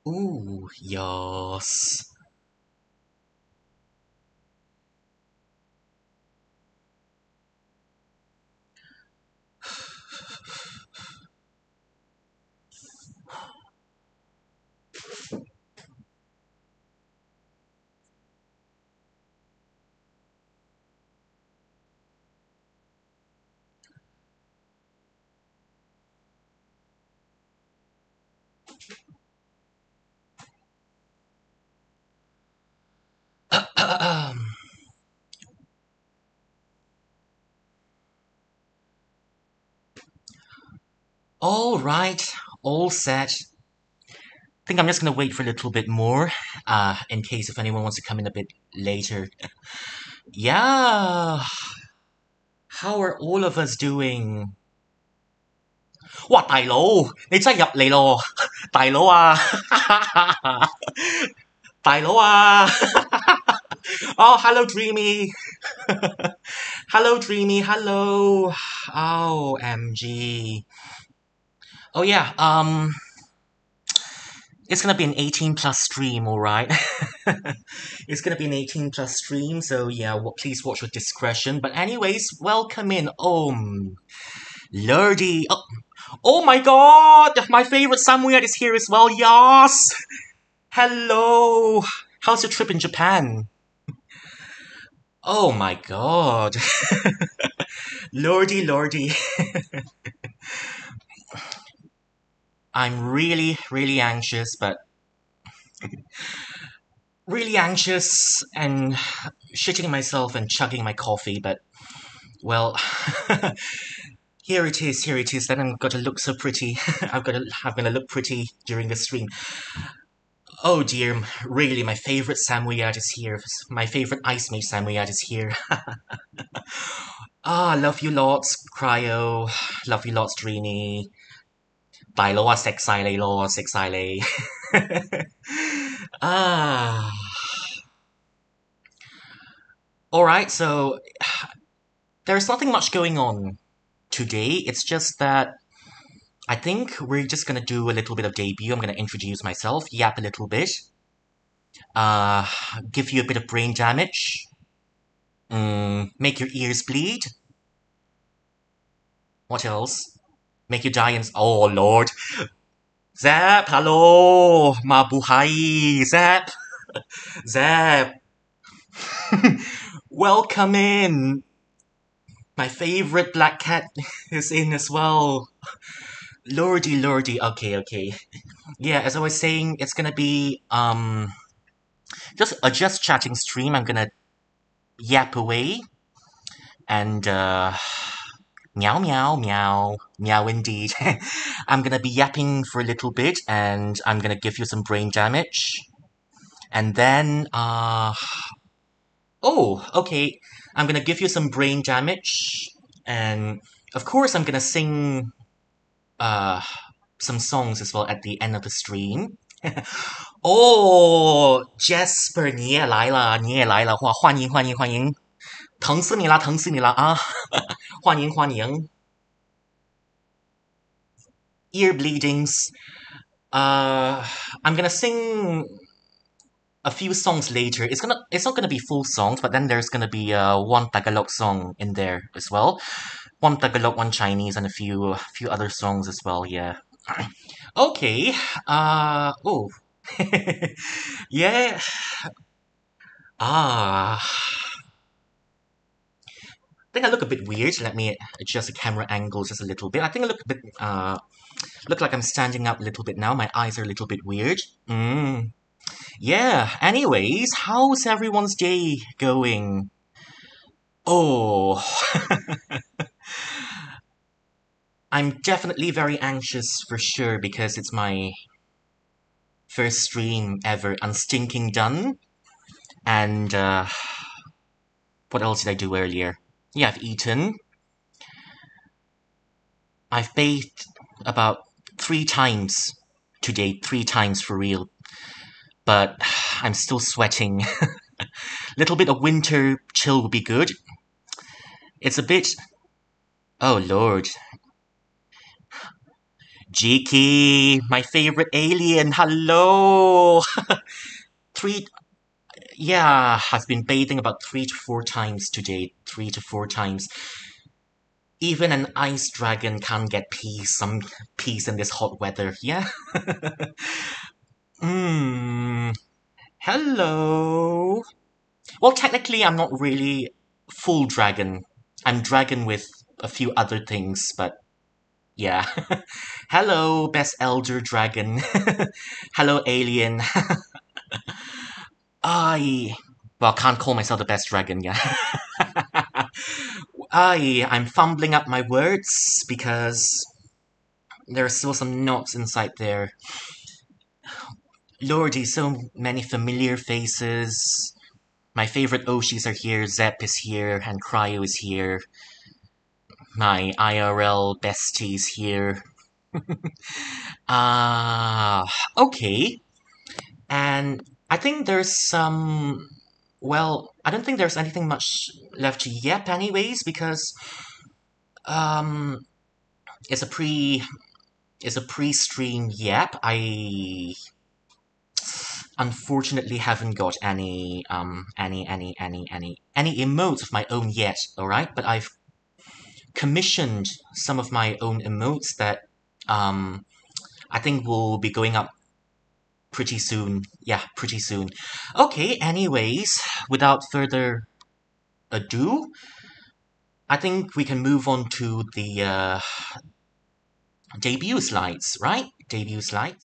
Ooh, yes. All right, all set. I think I'm just gonna wait for a little bit more, in case if anyone wants to come in a bit later. Yeah, how are all of us doing? 哇，大佬，你真係入嚟咯，大佬啊，大佬啊，Oh, hello, Dreamy. Hello, Dreamy. Hello. Oh, MG. Oh yeah. It's gonna be an 18 plus stream, all right. It's gonna be an 18 plus stream, so yeah. Please watch with discretion. But anyways, welcome in. Lordy. Oh my God! My favorite Samuel is here as well. Yes. Hello. How's your trip in Japan? Oh my God. Lordy, lordy. I'm really, really anxious, but really anxious and shitting myself and chugging my coffee, but well, here it is, here it is. Then I'm going to look so pretty. I'm gonna look pretty during the stream. Oh dear, really, my favorite Samoyed is here. My favorite Ice Mage Samoyed is here. Love you lots, Cryo. Love you lots, Dreamy. 大佬啊，食晒你咯，食晒你。Alright, so there's nothing much going on today. It's just that I think we're just gonna do a little bit of debut. I'm gonna introduce myself, yap a little bit, give you a bit of brain damage, make your ears bleed. What else? Make you die and... Oh, Lord. Zap, hello. Mabuhay. Zap. Zap. Welcome in. My favorite black cat is in as well. Lordy, lordy. Okay, okay. Yeah, as I was saying, it's gonna be, just a just chatting stream. I'm gonna yap away. And, meow, meow, meow. Meow indeed. I'm gonna be yapping for a little bit, and I'm gonna give you some brain damage. And then, oh, okay. I'm gonna give you some brain damage. And, of course, I'm gonna sing, some songs as well at the end of the stream. Oh, Jasper, 你也来了，你也来了，哇，欢迎欢迎欢迎，疼死你了，疼死你了啊！欢迎欢迎。Ear bleedings. I'm gonna sing a few songs later. It's not gonna be full songs, but then there's gonna be one Tagalog song in there as well. One Tagalog, one Chinese, and a few other songs as well. Yeah. Okay. Oh. Yeah. I think I look a bit weird. Let me adjust the camera angle just a little bit. I think I look a bit, look like I'm standing up a little bit now. My eyes are a little bit weird. Yeah, anyways, how's everyone's day going? Oh. I'm definitely very anxious for sure because it's my first stream ever unstinking done. And, what else did I do earlier? Yeah, I've eaten. I've bathed about 3 times today, 3 times for real. But I'm still sweating. Little bit of winter chill would be good. It's a bit... Oh, Lord. Jiki, my favorite alien, hello! Three, yeah, I've been bathing about 3 to 4 times today. 3 to 4 times. Even an ice dragon can't get some peace in this hot weather, yeah? Hmm, hello. Well, technically, I'm not really full dragon. I'm dragon with a few other things, but yeah. Hello, best elder dragon. Hello, alien. I well, can't call myself the best dragon, yeah. I'm fumbling up my words because there are still some knots inside there. Lordy, so many familiar faces. My favorite Oshis are here, Zep is here, and Cryo is here. My IRL besties here. Okay. And I think there's some. Well, I don't think there's anything much left to yep, anyways, because um, it's a pre it's a pre-stream yep. I unfortunately haven't got any emotes of my own yet. All right, but I've commissioned some of my own emotes that um I think will be going up pretty soon. Yeah, pretty soon. Okay, anyways, without further ado, I think we can move on to the debut slides, right? Debut slides.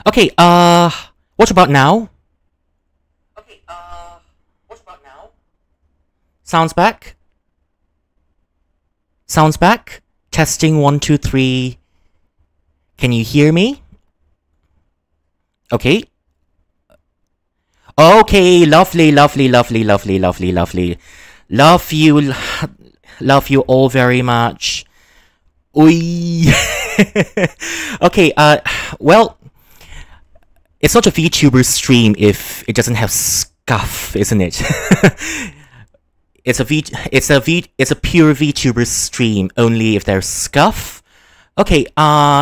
Okay, what about now? Okay, what about now? Sounds back? Sounds back? Testing 1, 2, 3. Can you hear me? Okay. Okay, lovely, lovely, lovely, lovely, lovely, lovely. Love you all very much. Oi. Okay, well, it's not a VTuber stream if it doesn't have scuff, isn't it? It's a pure VTuber stream only if there's scuff. Okay,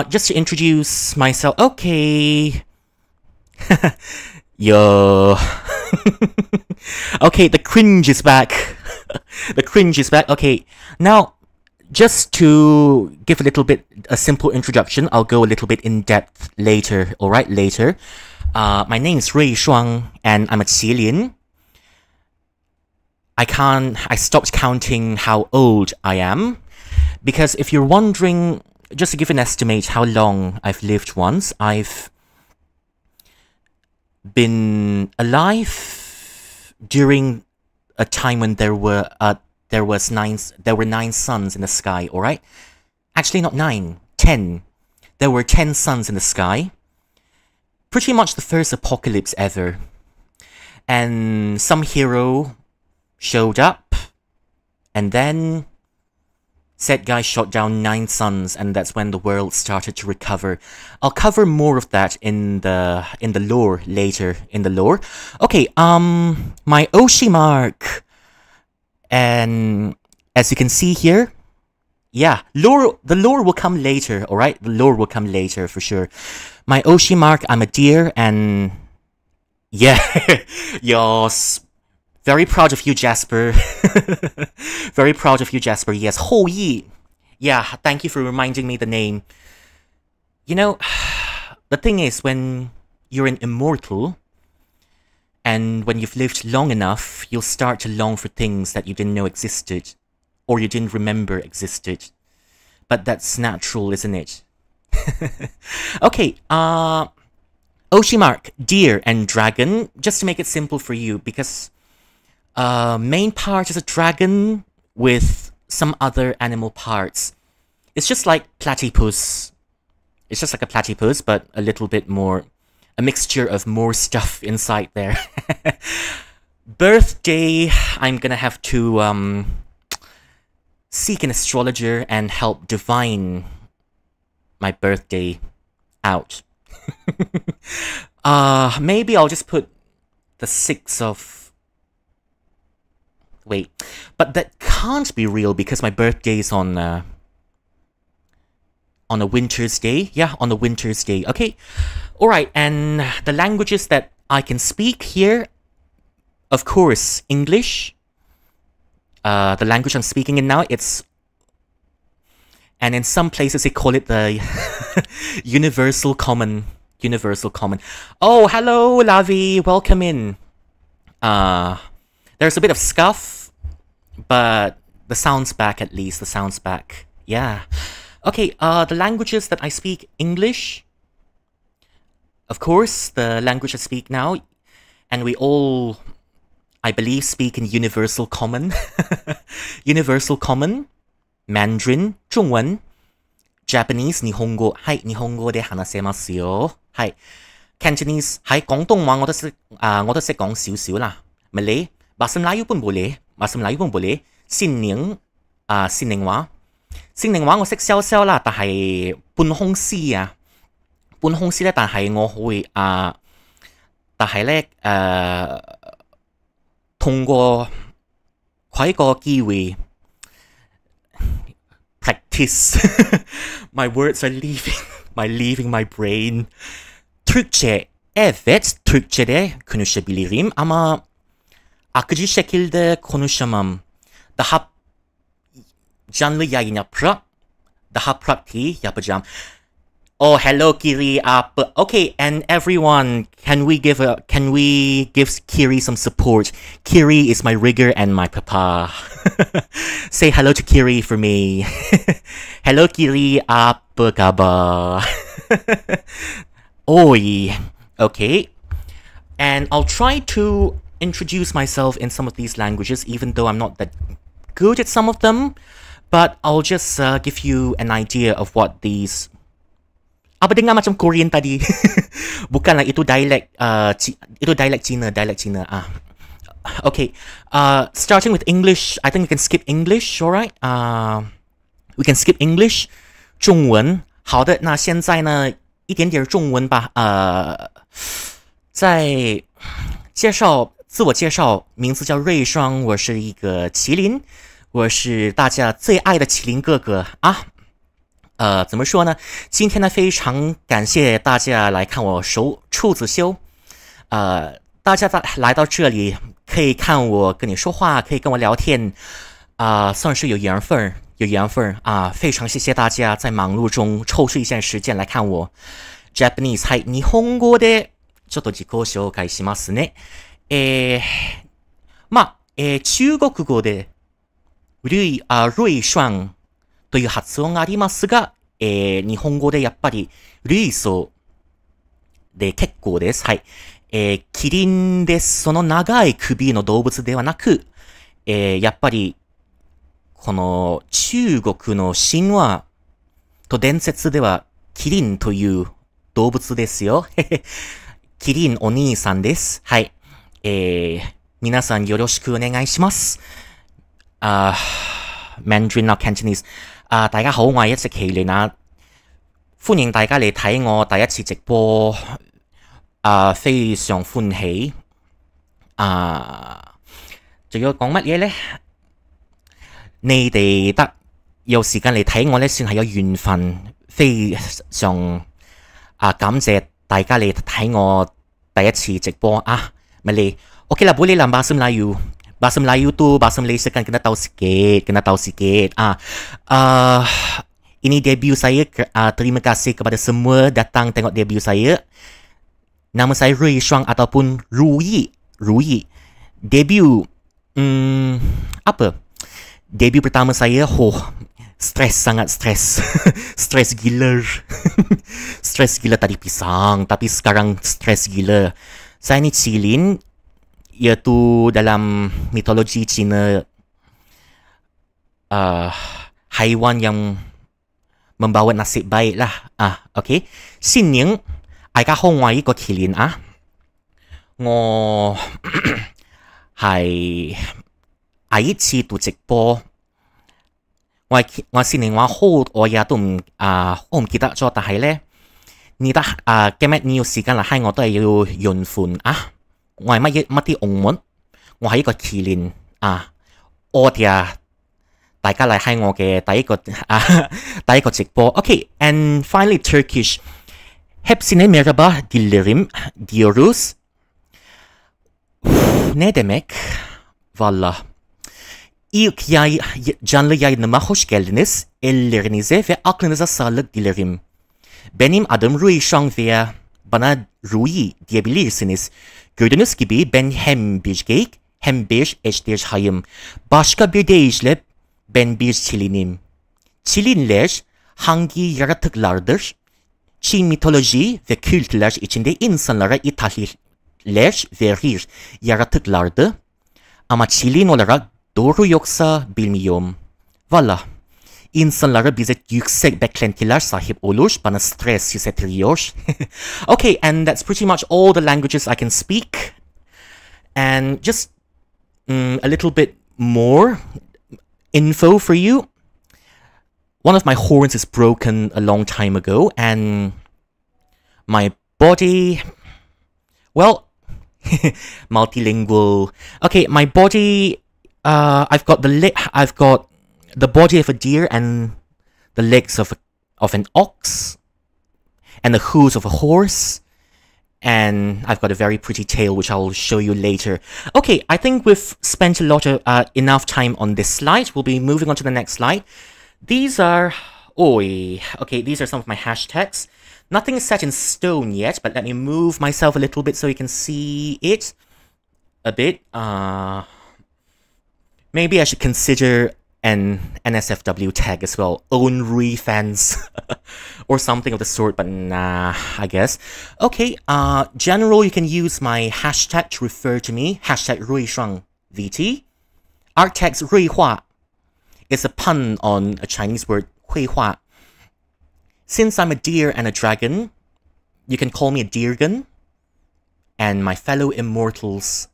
just to introduce myself. Okay. Yo. Okay, the cringe is back. The cringe is back. Okay, now, just to give a simple introduction, I'll go a little bit in depth later, alright, later. My name is Yelaixiang, and I'm a Qilin. I stopped counting how old I am, because if you're wondering, just to give an estimate how long I've lived once, I've been alive during a time when there were 9 suns in the sky, alright? Actually not 9, 10. There were 10 suns in the sky. Pretty much the first apocalypse ever. And some hero showed up, and then said guy shot down 9 suns, and that's when the world started to recover. I'll cover more of that in the lore later, in the lore. Okay, my Oshi mark, and as you can see here, yeah, the lore will come later, alright? The lore will come later for sure. My Oshi mark, I'm a deer, and yeah, yes. Very proud of you, Jasper. Very proud of you, Jasper. Yes, Ho Yi. Yeah, thank you for reminding me the name. You know, the thing is, when you're an immortal, and when you've lived long enough, you'll start to long for things that you didn't know existed, or you didn't remember existed. But that's natural, isn't it? Okay, Oshimark, deer and dragon, just to make it simple for you, because main part is a dragon with some other animal parts. It's just like platypus. It's just like a platypus, but a little bit more, a mixture of more stuff inside there. Birthday, I'm gonna have to seek an astrologer and help divine my birthday out. Maybe I'll just put the 6th of... Wait, but that can't be real because my birthday is on a winter's day. Yeah, on a winter's day. Okay, alright, and the languages that I can speak here, of course, English. The language I'm speaking in now, it's... And in some places they call it the Universal Common. Universal Common. Oh, hello, Lavi. Welcome in. There's a bit of scuff, but the sound's back at least. The sound's back. Yeah. Okay, the languages that I speak, English. Of course, the language I speak now. And we all, I believe, speak in Universal Common. Universal Common. Mandarin, 中文 Japanese, 日本語 はい、日本語で話せますよ。はい。Cantonese, 係廣東話我都識講少少啦。Malay, Masamlayu pun boleh. Masamlayu pun boleh. 善寧話我識少少啦，但係半空詩啊。半空詩咧，但係我會但係咧通過佢個機會 practice my words are leaving my brain. Türkçe, evet, Türkçe'de konuşabilirim ama akıcı şekilde konuşamam. Daha canlı yayın daha pratik yapacağım. Oh, hello, Kiri. Okay, and everyone, can we give Kiri some support? Kiri is my rigger and my papa. Say hello to Kiri for me. Hello, Kiri. Apa kabar? Oi. Okay. And I'll try to introduce myself in some of these languages, even though I'm not that good at some of them. But I'll just give you an idea of what these... Apa dengar macam Korean tadi? Bukanlah, itu dialect Cina. Okay. Starting with English, I think we can skip English, alright? We can skip English. 中文。好的，那现在呢，一点点中文吧。在自我介绍，名字叫瑞双，我是一个麒麟，我是大家最爱的麒麟哥哥啊。怎么说呢？今天呢，非常感谢大家来看我处子秀。大家来到这里，可以看我跟你说话，可以跟我聊天，算是有缘分啊！非常谢谢大家在忙碌中抽出一些时間来看我。Japanese はい、日本語でちょっと自己紹介しますね。中国語で瑞双という発音がありますが、日本語でやっぱり類想で結構です。はい。キリンです。その長い首の動物ではなく、やっぱりこの中国の神話と伝説ではキリンという動物ですよ。キリンお兄さんです。はい。皆さんよろしくお願いします。Mandarin or Cantonese。大家好，我係一隻麒麟啊！歡迎大家嚟睇我第一次直播。非常歡喜。仲要講乜嘢呢？你哋得有時間嚟睇我呢，算係有緣分。非常感謝大家嚟睇我第一次直播啊！咪嚟 ，OK 啦，boleh lah bahasa Melayu。Bahasa Melayu tu, bahasa Malaysia kan kena tahu sikit. Ini debut saya. Terima kasih kepada semua datang tengok debut saya. Nama saya Rui Shuang ataupun Rui. Debut, apa? Debut pertama saya, sangat stres. Stres gila. Stres gila tadi pisang, tapi sekarang stres gila. Saya ni cilin. Iaitu dalam mitologi Cina, haiwan yang membawa nasib baik lah. Okay. 新年大家好，我係一個麒麟啊。我係第一次做直播。我新年話好，我也都我唔記得咗，但係咧，今日你有時間嚟睇我都係要緣分啊。我係乜啲澳門，我係一個麒麟我哋大家嚟睇我嘅第一個直播。Okay, and finally Turkish. Hepsine merhaba dilerim diyoruz. Ne demek? Valla. İlk canlı yayınıma hoş geldiniz. Ellerinize ve aklınıza sağlık dilerim. Benim adım Rui Shang veya bana Rui diyebilirsiniz. Gördüğünüz gibi ben hem bir geyik hem bir ejderhayım. Başka bir deyişle ben bir çilinim. Çilinler hangi yaratıklardır? Çin mitoloji ve kültürler içinde insanlara ithaller verir yaratıklardı. Ama çilin olarak doğru yoksa bilmiyorum. Valla. İnsanlara bize yüksek beklentiler sahip olur, bana stres hissettiriyor. Okay, and that's pretty much all the languages I can speak. And just a little bit more info for you. One of my horns is broken a long time ago, and my body, well, multilingual. Okay, my body, I've got the body of a deer and the legs of an ox and the hooves of a horse, and I've got a very pretty tail which I'll show you later. Okay, I think we've spent a lot of enough time on this slide. We'll be moving on to the next slide. These are these are some of my hashtags. Nothing is set in stone yet, but let me move myself a little bit so you can see it a bit. Maybe I should consider an NSFW tag as well. Own Rui fans or something of the sort, but nah, I guess. Okay, general, you can use my hashtag to refer to me. Hashtag Ruishuang VT. Art text Ruihua is a pun on a Chinese word, Hui Hua. Since I'm a deer and a dragon, you can call me a deergan. And my fellow immortals.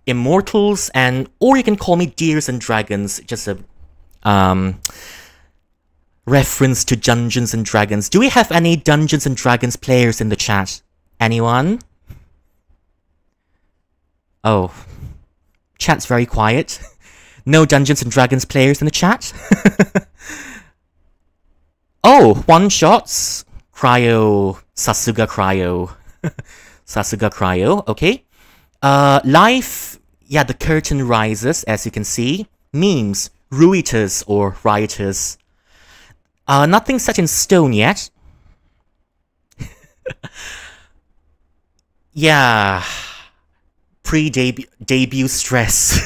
Immortals, or you can call me deers and dragons. Just a reference to Dungeons and Dragons. Do we have any Dungeons and Dragons players in the chat? Anyone? Oh. Chat's very quiet. No Dungeons and Dragons players in the chat? Oh, one-shots. Cryo. Sasuga Cryo. Sasuga Cryo, okay. Life, yeah, the curtain rises, as you can see. Memes, ruiters or rioters. Nothing set in stone yet. Yeah. Pre-debut stress.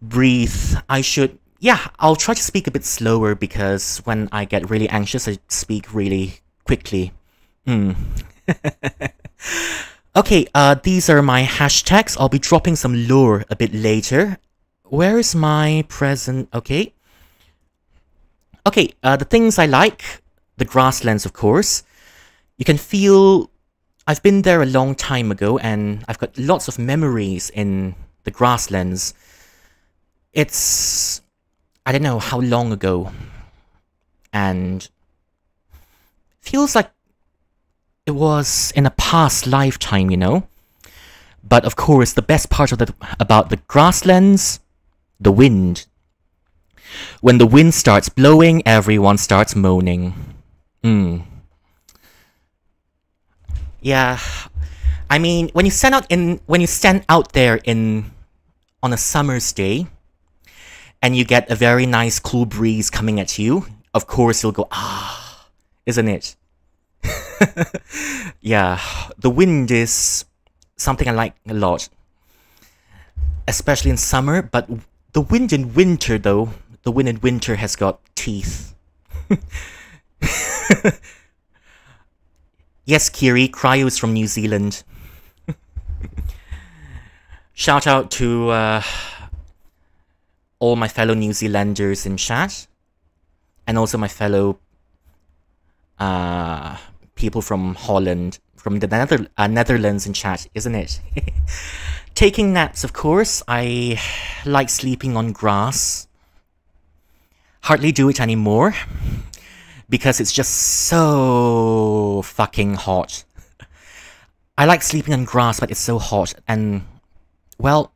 Breathe. I'll try to speak a bit slower because when I get really anxious, I speak really quickly. Okay, these are my hashtags. I'll be dropping some lore a bit later. Where is my present? Okay. Okay, the things I like. The grasslands, of course. You can feel... I've been there a long time ago, and I've got lots of memories in the grasslands. It's... I don't know how long ago. And... feels like it was in a past lifetime, you know? But of course, the best part about the grasslands, the wind. When the wind starts blowing, everyone starts moaning. Yeah, I mean, when you stand out there on a summer's day, and you get a very nice cool breeze coming at you, of course you'll go, ah, isn't it? Yeah, the wind is something I like a lot. Especially in summer, but the wind in winter, though, the wind in winter has got teeth. Yes, Kiri, Cryo is from New Zealand. Shout out to all my fellow New Zealanders in chat. And also my fellow people from Holland, from the Netherlands in chat, isn't it? Taking naps, of course. I like sleeping on grass. Hardly do it anymore. Because it's just so fucking hot. I like sleeping on grass, but it's so hot. And, well,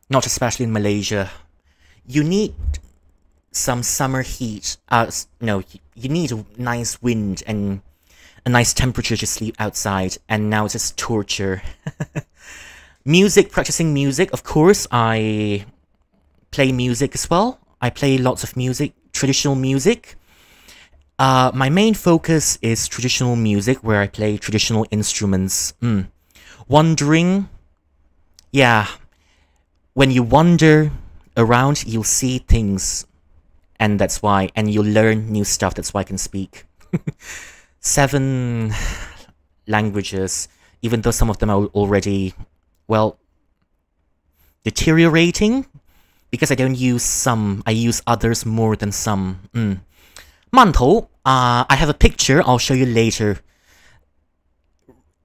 not especially in Malaysia. You need some summer heat. No, you need a nice wind and a nice temperature to sleep outside. And now it's just torture. Music, practicing music. Of course, I play music as well. I play lots of music, traditional music. My main focus is traditional music, where I play traditional instruments. Wandering. Yeah. When you wander around, you'll see things. And that's why, and you'll learn new stuff. That's why I can speak 7 languages, even though some of them are already, well, deteriorating. Because I don't use some, I use others more than some. Mantou, I have a picture, I'll show you later.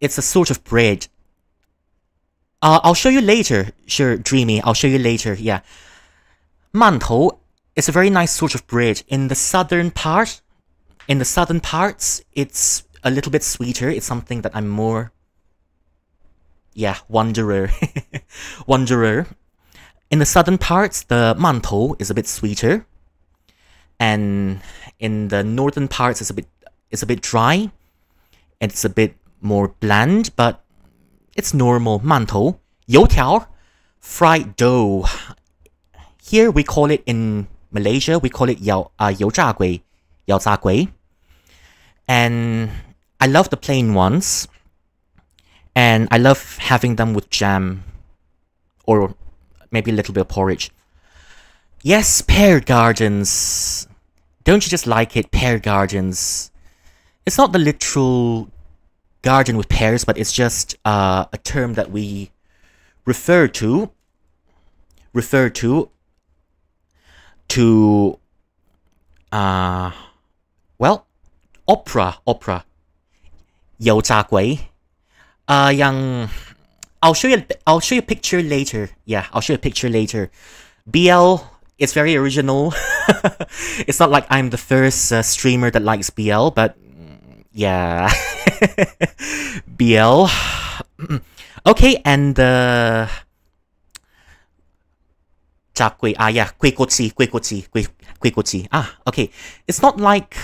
It's a sort of bread. I'll show you later. Sure, Dreamy, I'll show you later, yeah. Mantou is a very nice sort of bread. In the southern parts, it's a little bit sweeter. It's something that I'm more... Yeah, wanderer. Wanderer. In the southern parts, the mantou is a bit sweeter. And in the northern parts, it's a bit dry. It's a bit more bland, but it's normal. Mantou, 油条, fried dough. Here we call it, in Malaysia, we call it 油炸鬼, 油炸鬼. And I love the plain ones. And I love having them with jam. Or maybe a little bit of porridge. Yes, pear gardens. Don't you just like it? Pear gardens. It's not the literal garden with pears, but it's just a term that we refer to well, opera 油炸鬼 yang I'll show you a picture later. Yeah, I'll show you a picture later. BL, it's very original. It's not like I'm the first streamer that likes BL, but yeah. BL. Okay, and yeah, 贵国鸡. Okay. It's not like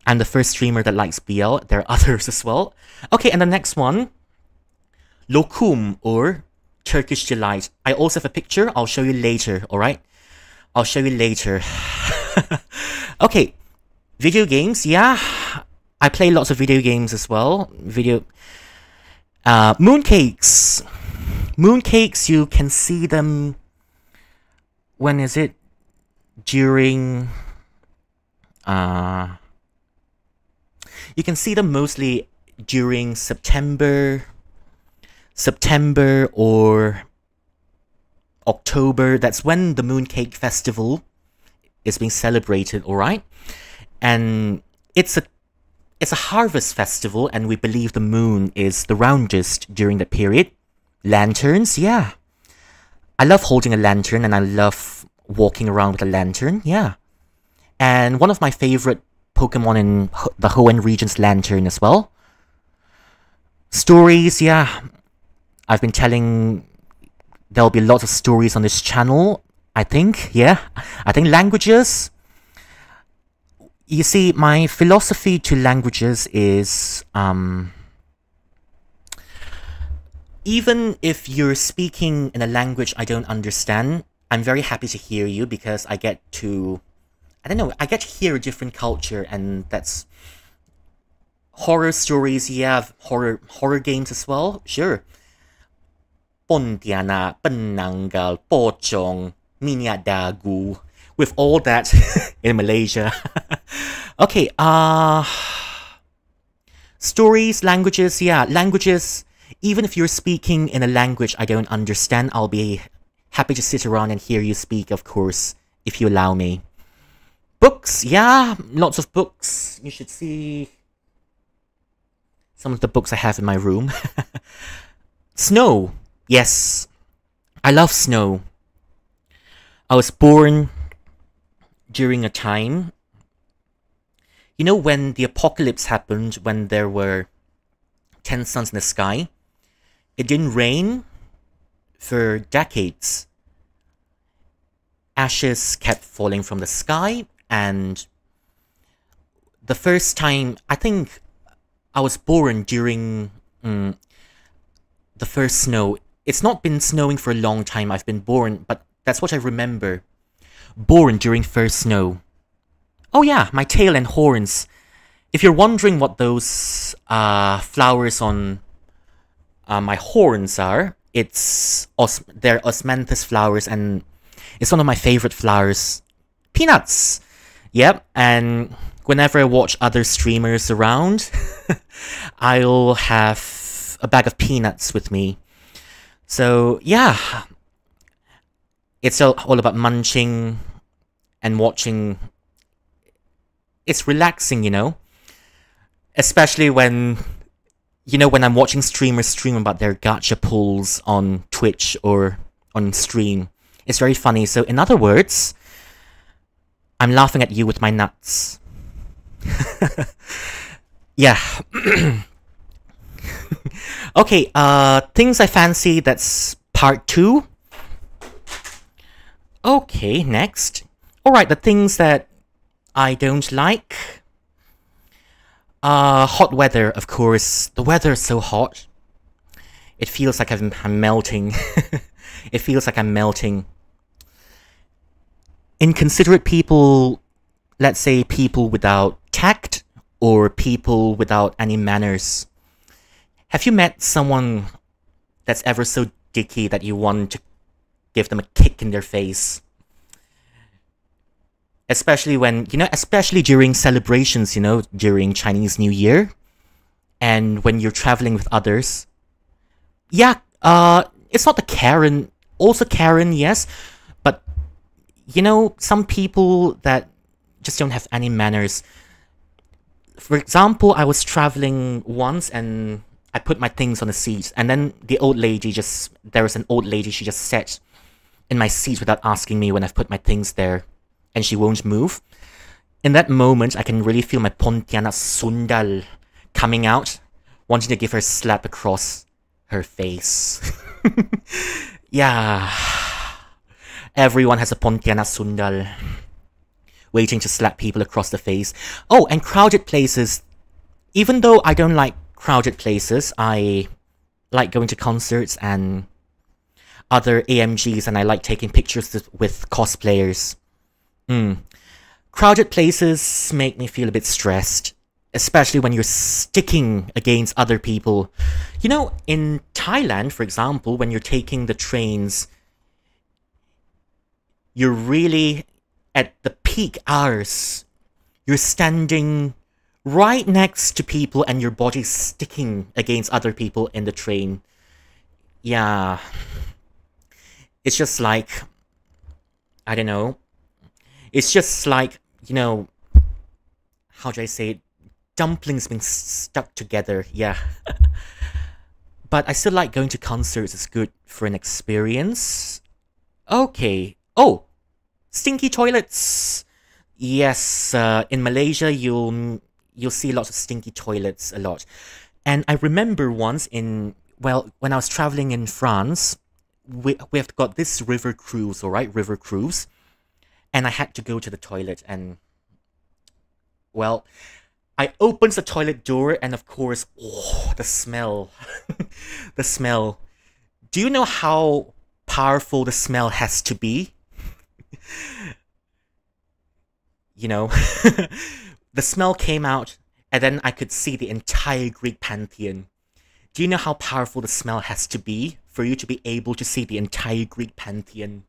I'm the first streamer that likes BL. There are others as well. Okay, and the next one, lokum or Turkish delight. I also have a picture. I'll show you later, alright? I'll show you later. Okay, video games, yeah. I play lots of video games as well. Mooncakes. Mooncakes, you can see them... When is it? During... you can see them mostly during September or October. That's when the Mooncake Festival is being celebrated, alright? And it's a harvest festival, and we believe the moon is the roundest during that period. Lanterns, yeah. I love holding a lantern, and I love walking around with a lantern, yeah. And one of my favorite Pokemon in the Hoenn region's Lantern as well. Stories, yeah. I've been telling... There'll be lots of stories on this channel, I think, yeah. I think languages... You see, my philosophy to languages is... even if you're speaking in a language I don't understand, I'm very happy to hear you because I get to... I don't know, I get to hear a different culture, and that's... Horror stories, yeah, horror games as well, sure. Pontiana, Penanggal, Pocong, Minyadagu. With all that in Malaysia. Okay, stories, languages, yeah, languages. Even if you're speaking in a language I don't understand, I'll be happy to sit around and hear you speak, of course, if you allow me. Books, yeah, lots of books. You should see some of the books I have in my room. Snow, yes, I love snow. I was born during a time, you know, when the apocalypse happened, when there were 10 suns in the sky. It didn't rain for decades. Ashes kept falling from the sky, and the first time, I think I was born during the first snow. It's not been snowing for a long time, I've been born, but that's what I remember. Born during first snow. Oh yeah, my tail and horns. If you're wondering what those flowers on my horns are, they're osmanthus flowers, and it's one of my favorite flowers. Peanuts! Yep, and whenever I watch other streamers around, I'll have a bag of peanuts with me. So, yeah. It's all about munching and watching. It's relaxing, you know? Especially when, you know, when I'm watching streamers stream about their gacha pulls on Twitch or on stream. It's very funny. So, in other words, I'm laughing at you with my nuts. Yeah. Okay, things I fancy, that's part 2. Okay, next. Alright, the things that I don't like. Hot weather, of course. The weather is so hot. It feels like I'm melting. It feels like I'm melting. Inconsiderate people, let's say people without tact, or people without any manners. Have you met someone that's ever so dicky that you want to give them a kick in their face? Especially when, especially during celebrations, during Chinese New Year, and when you're traveling with others. Yeah, it's not the Karen, also Karen, yes, but, some people that just don't have any manners. For example, I was traveling once and I put my things on the seat, and then there was an old lady, she just sat in my seat without asking me when I've put my things there, and she won't move. In that moment, I can really feel my Pontianak Sundal coming out, wanting to give her a slap across her face. Yeah. Everyone has a Pontianak Sundal waiting to slap people across the face. Oh, and crowded places. Even though I don't like crowded places, I like going to concerts and other AMGs, and I like taking pictures with cosplayers. Crowded places make me feel a bit stressed, especially when you're sticking against other people. In Thailand, for example, when you're taking the trains, you're really at the peak hours. You're standing right next to people and your body's sticking against other people in the train. Yeah. It's just like, I don't know. It's just like, how do I say it? Dumplings being stuck together, yeah. But I still like going to concerts. It's good for an experience. Okay. Oh, stinky toilets. Yes, in Malaysia, you'll see lots of stinky toilets a lot. And I remember once when I was traveling in France, we've got this river cruise, alright? River cruise. And I had to go to the toilet and, I opened the toilet door and of course, the smell. The smell. Do you know how powerful the smell has to be? The smell came out and then I could see the entire Greek pantheon. Do you know how powerful the smell has to be for you to be able to see the entire Greek pantheon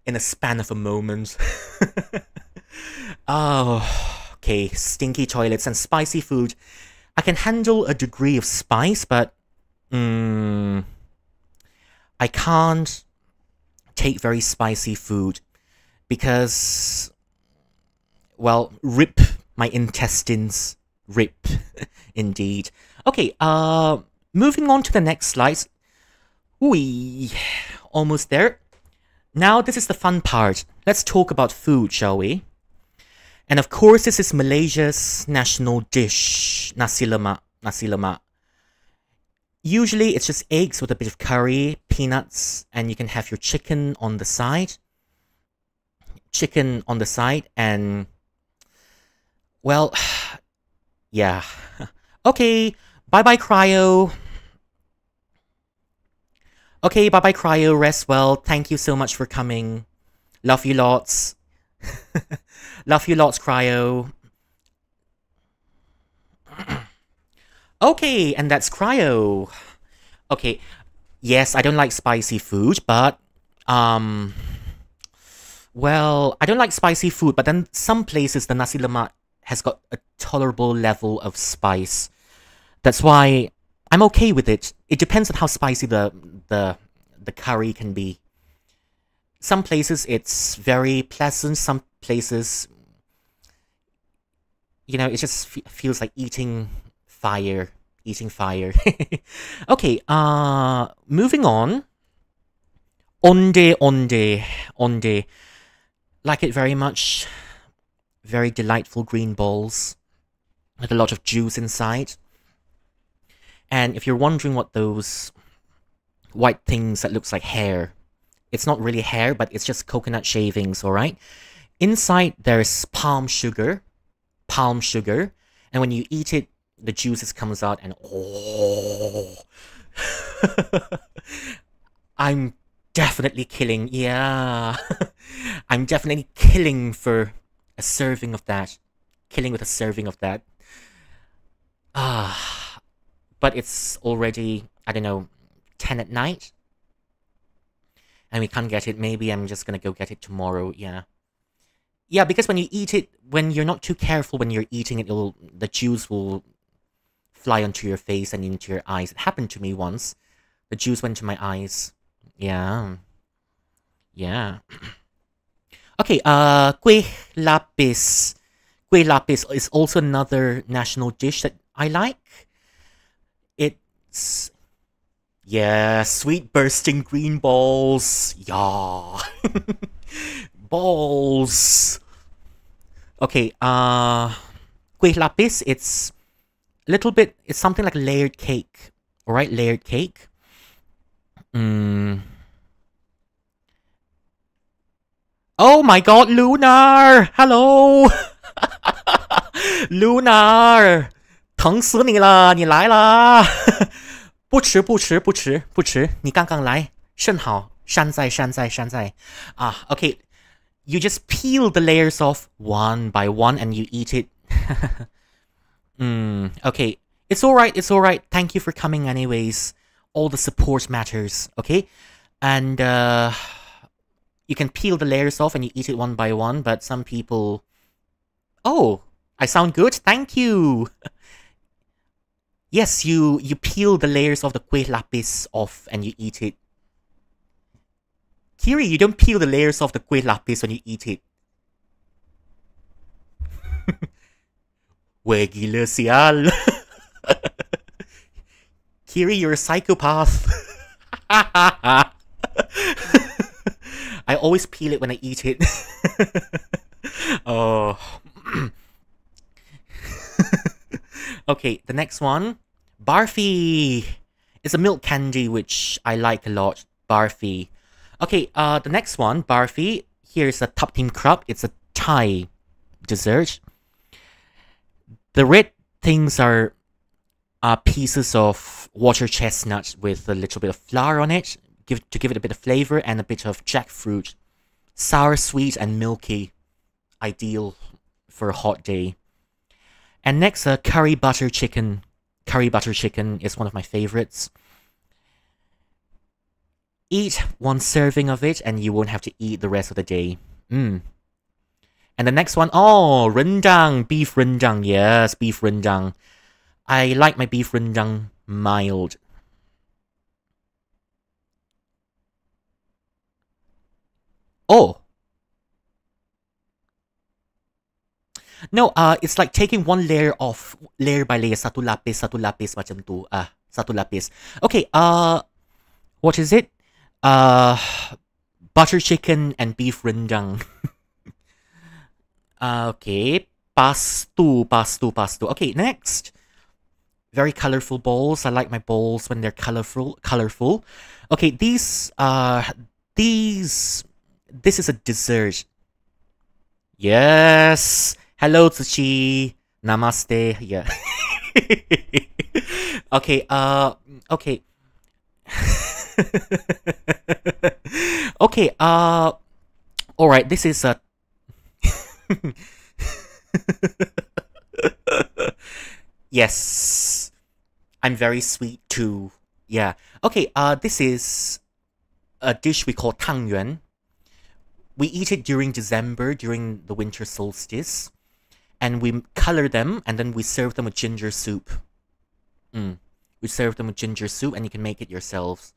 in a span of a moment? Oh... Okay, stinky toilets and spicy food. I can handle a degree of spice, but I can't take very spicy food because, rip my intestines. Rip, indeed. Okay, moving on to the next slide. Ooh, almost there. Now this is the fun part. Let's talk about food, shall we? And of course, this is Malaysia's national dish, nasi lemak. Nasi lemak. Usually, it's just eggs with a bit of curry, peanuts, and you can have your chicken on the side. Chicken on the side, and yeah. Okay, bye-bye, cryo. Okay, bye-bye, cryo. Rest well. Thank you so much for coming. Love you lots. Love you lots, cryo. Okay, and that's cryo. Okay, yes, I don't like spicy food, but I don't like spicy food, but then some places the nasi lemak has got a tolerable level of spice. That's why I'm okay with it. It depends on how spicy the curry can be. Some places it's very pleasant, some places, it just feels like eating fire. Okay, moving on. Onde. Like it very much. Very delightful green balls with a lot of juice inside. And if you're wondering what those white things that looks like hair, it's not really hair, but it's just coconut shavings, alright? Inside, there's palm sugar. And when you eat it, the juices comes out and oh. I'm definitely killing, yeah. I'm definitely killing for a serving of that. Killing with a serving of that. But it's already, I don't know, 10 at night. And we can't get it. Maybe I'm just gonna go get it tomorrow, yeah. Yeah, because when you eat it, when you're not too careful when you're eating it, the juice will fly onto your face and into your eyes. It happened to me once. The juice went to my eyes. Yeah. Yeah. Okay, kueh lapis. Kueh lapis is also another national dish that I like. It's... Yeah, sweet bursting green balls. Yeah. Balls. Okay, kueh lapis, it's a little bit, it's something like layered cake. Alright, layered cake. Oh my god, Lunar! Hello! Lunar! 疼死你了，你来啦！不迟不迟不迟不迟，你刚刚来，甚好，善哉善哉善哉。Okay, you just peel the layers off one by one and you eat it. Okay, it's alright. Thank you for coming anyways. All the support matters, okay? And you can peel the layers off and you eat it one by one, but some people... Oh, I sound good? Thank you! Yes, you peel the layers of the kueh lapis off and you eat it. Kiri, you don't peel the layers of the kueh lapis when you eat it. Weh gila sial. Kiri, you're a psychopath. I always peel it when I eat it. Oh. Okay, the next one. Barfi. It's a milk candy which I like a lot. Barfi. Okay, the next one, barfi. Here's a top team crab. It's a Thai dessert. The red things are pieces of water chestnut with a little bit of flour on it to give it a bit of flavor and a bit of jackfruit. Sour, sweet, and milky. Ideal for a hot day. And next, curry butter chicken. Curry butter chicken is one of my favorites. Eat one serving of it and you won't have to eat the rest of the day. And the next one, oh, rendang, beef rendang. Yes, beef rendang. I like my beef rendang mild. Oh. No, it's like taking one layer off, layer by layer, satu lapis macam tu. Satu lapis. Okay, what is it? Butter chicken and beef rendang. Okay, pastu. Okay, next. Very colorful bowls. I like my bowls when they're colorful. Okay, this is a dessert. Yes. Hello, Tsuchi. Namaste. Yeah. Okay, okay. Okay, alright, this is a... Yes. I'm very sweet too. Yeah. Okay, this is a dish we call tangyuan. We eat it during December, during the winter solstice. And we color them, and then we serve them with ginger soup. We serve them with ginger soup, and you can make it yourselves.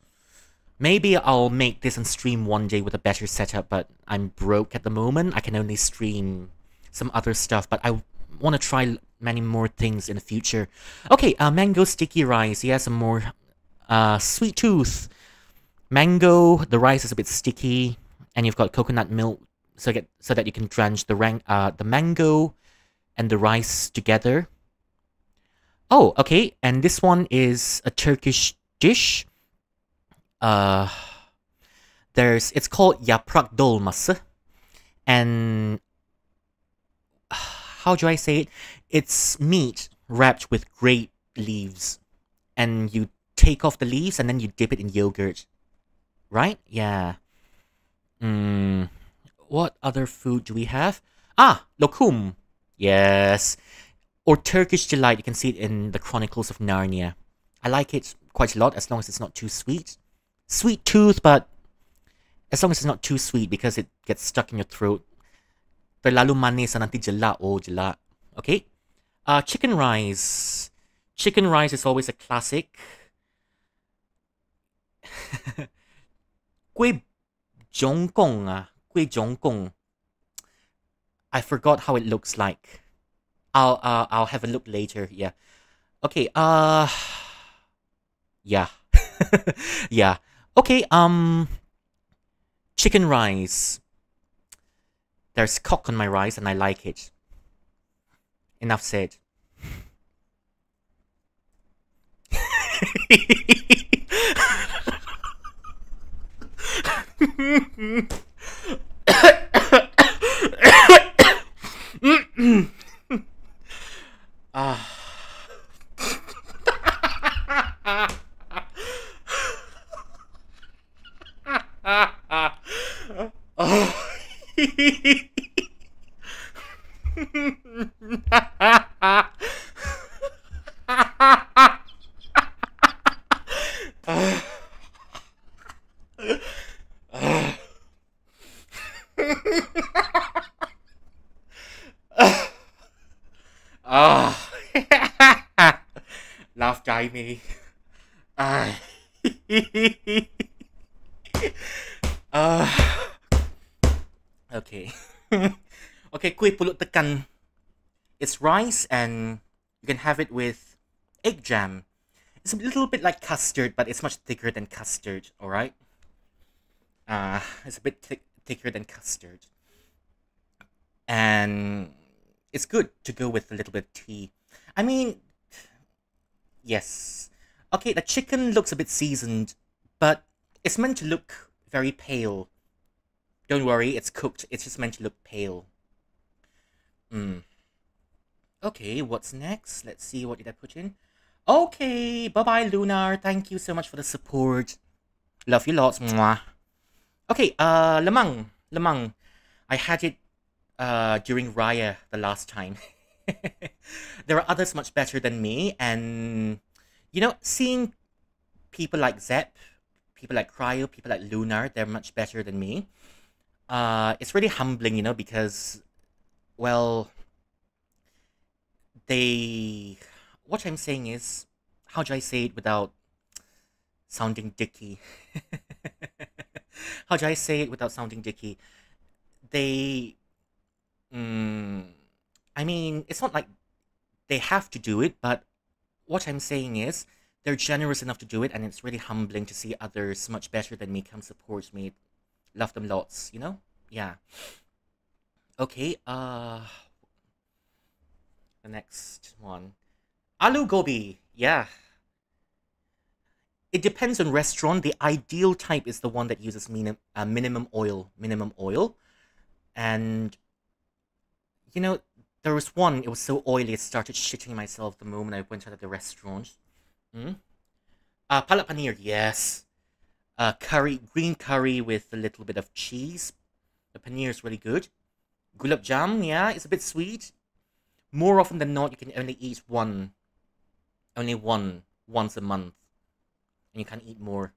Maybe I'll make this and stream one day with a better setup, but I'm broke at the moment. I can only stream some other stuff, but I want to try many more things in the future. Okay, mango sticky rice. Yeah, some more sweet tooth. Mango, the rice is a bit sticky, and you've got coconut milk so that you can drench the mango and the rice together. Oh, okay, and this one is a Turkish dish. It's called yaprak dolması, and how do I say it? It's meat wrapped with grape leaves, and you take off the leaves and then you dip it in yogurt, right? Yeah. What other food do we have? Lokum. Yes. Or Turkish delight. You can see it in the Chronicles of Narnia. I like it quite a lot as long as it's not too sweet. Sweet tooth, but as long as it's not too sweet because it gets stuck in your throat. Terlalu manis nanti jela. Oh, jela. Okay. Chicken rice. Chicken rice is always a classic. Kueh jongkong. Kueh jongkong. I forgot how it looks like. I'll have a look later. Yeah. Okay. Yeah. Yeah. Okay. Chicken rice. There's cock on my rice, and I like it. Enough said. Laugh die me. Okay. Okay, kuih pulut tekan. It's rice and you can have it with egg jam. It's a little bit like custard, but it's much thicker than custard, alright? It's a bit thicker than custard. And it's good to go with a little bit of tea. I mean, yes. Okay, the chicken looks a bit seasoned, but it's meant to look very pale. Don't worry, it's cooked. It's just meant to look pale. Okay, what's next? Let's see, what did I put in? Okay, bye-bye, Lunar. Thank you so much for the support. Love you lots. Mwah. Okay, lemang. Lemang. I had it during Raya the last time. There are others much better than me, and you know, seeing people like Zep, people like Cryo, people like Lunar, they're much better than me. It's really humbling, you know, because, well, what I'm saying is, how do I say it without sounding dicky? How do I say it without sounding dicky? I mean, it's not like they have to do it, but what I'm saying is, they're generous enough to do it, and it's really humbling to see others much better than me come support me. Love them lots, you know? Yeah. Okay, the next one. Aloo gobi, yeah. It depends on restaurant. The ideal type is the one that uses minimum oil. And, you know, there was one, it was so oily, it started shitting myself the moment I went out of the restaurant. Palak paneer, yes. Green curry with a little bit of cheese. The paneer is really good. Gulab jam, yeah, it's a bit sweet. More often than not, you can only eat one. Only one, once a month. And you can't eat more.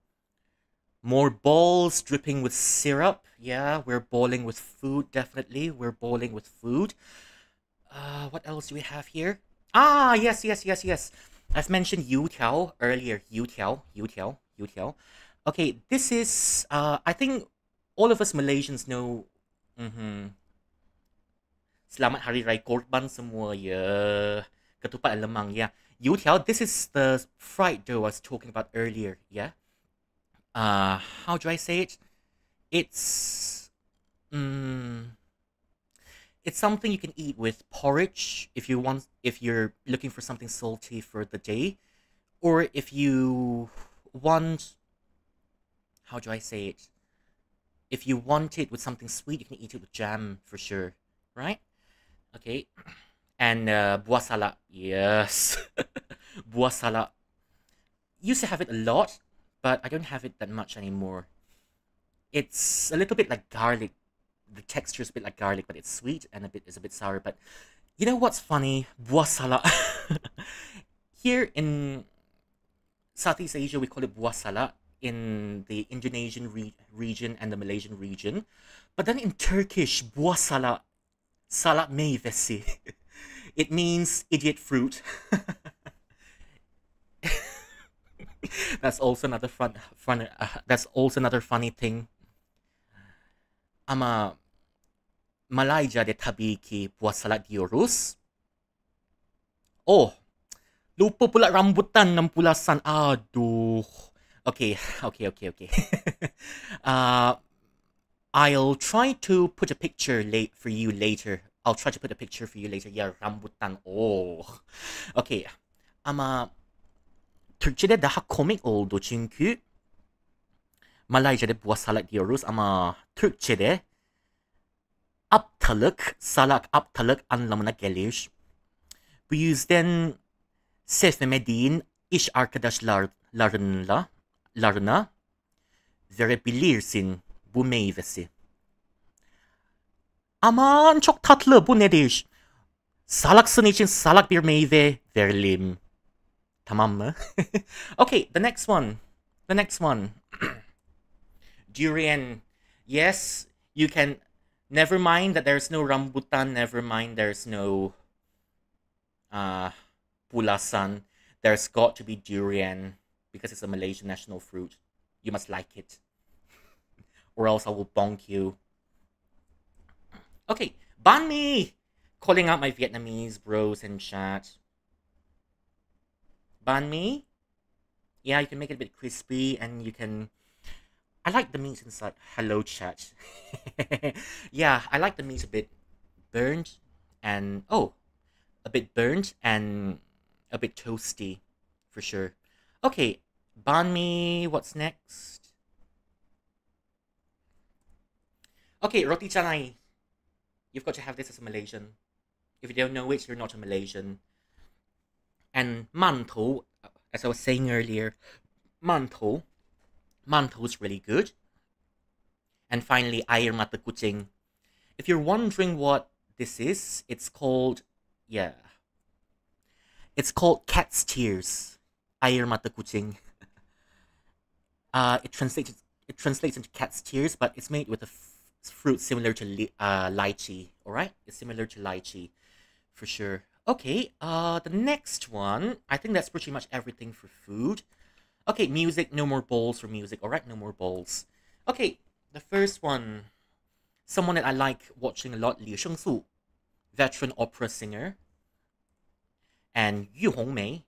More balls dripping with syrup. Yeah, we're balling with food, definitely. We're balling with food. What else do we have here? Ah, yes. I've mentioned youtiao earlier. Youtiao. Okay, this is, I think all of us Malaysians know. Selamat Hari Raya Korban semua, yeah. Ketupat lemang, yeah. Youtiao, this is the fried dough I was talking about earlier, yeah. How do I say it? It's something you can eat with porridge if you're looking for something salty for the day, or if you want, how do I say it? If you want it with something sweet, you can eat it with jam for sure, right? Okay, and buah salak, yes, buah salak. Used to have it a lot, but I don't have it that much anymore. It's a little bit like garlic. The texture is a bit like garlic, but it's sweet and it's a bit sour. But you know what's funny? Buah salak. Here in Southeast Asia, we call it buah salak. In the Indonesian region and the Malaysian region. But then in Turkish, buah salak Salak meyvesi. It means idiot fruit. That's also another that's also another funny thing. Ama Malaysia de tabi ki buah salak diurus. Oh, lupa pula rambutan 60-an. Aduh. Okay. I'll try to put a picture for you later. I'll try to put a picture for you later. Yeah, rambutan. Oh. Okay. Ama Türkçe'de daha komik oldu çünkü Malayca'da buah salak diyoruz ama Türkçe'de aptalık, salak aptalık anlamına gelir. Bu yüzden sevmediğin iş arkadaşlarına verebilirsin bu meyvesi. Aman çok tatlı, bu nedir? Salaksın için salak bir meyve verelim. Tamam mı? Okay, the next one. Durian. Yes, you can. Never mind that there's no rambutan. Never mind there's no pulasan. There's got to be durian because it's a Malaysian national fruit. You must like it, or else I will bonk you. Okay, ban mi. Calling out my Vietnamese bros in chat. Banh mi? Yeah, you can make it a bit crispy and you can... I like the meat inside. Hello, chat. Yeah, I like the meat a bit burnt and... Oh, a bit burnt and a bit toasty, for sure. Okay, banh mi, what's next? Okay, roti canai. You've got to have this as a Malaysian. If you don't know it, you're not a Malaysian. And mantou, as I was saying earlier, mantou is really good. And finally, air mata kucing. If you're wondering what this is, it's called cat's tears. Air mata kucing. It translates into cat's tears, but it's made with a fruit similar to lychee. All right, it's similar to lychee, for sure. Okay, the next one, I think that's pretty much everything for food. Okay, music, no more bowls for music, alright, no more bowls. Okay, the first one, someone that I like watching a lot, Liu Shengsu, veteran opera singer, and Yu Hongmei,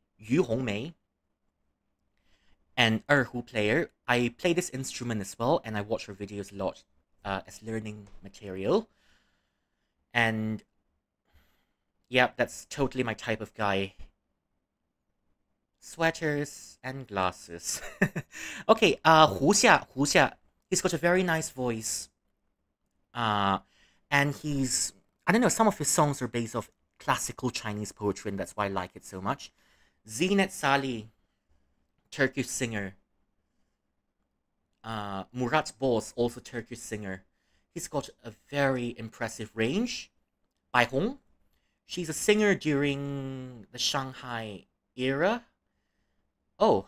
and erhu player. I play this instrument as well, and I watch her videos a lot as learning material. And yeah, that's totally my type of guy. Sweaters and glasses. Okay, Hu Xia. He's got a very nice voice. And he's... I don't know, some of his songs are based off classical Chinese poetry, and that's why I like it so much. Zinet Salih, Turkish singer. Murat Boz, also Turkish singer. He's got a very impressive range. Bai Hong. She's a singer during the Shanghai era. Oh.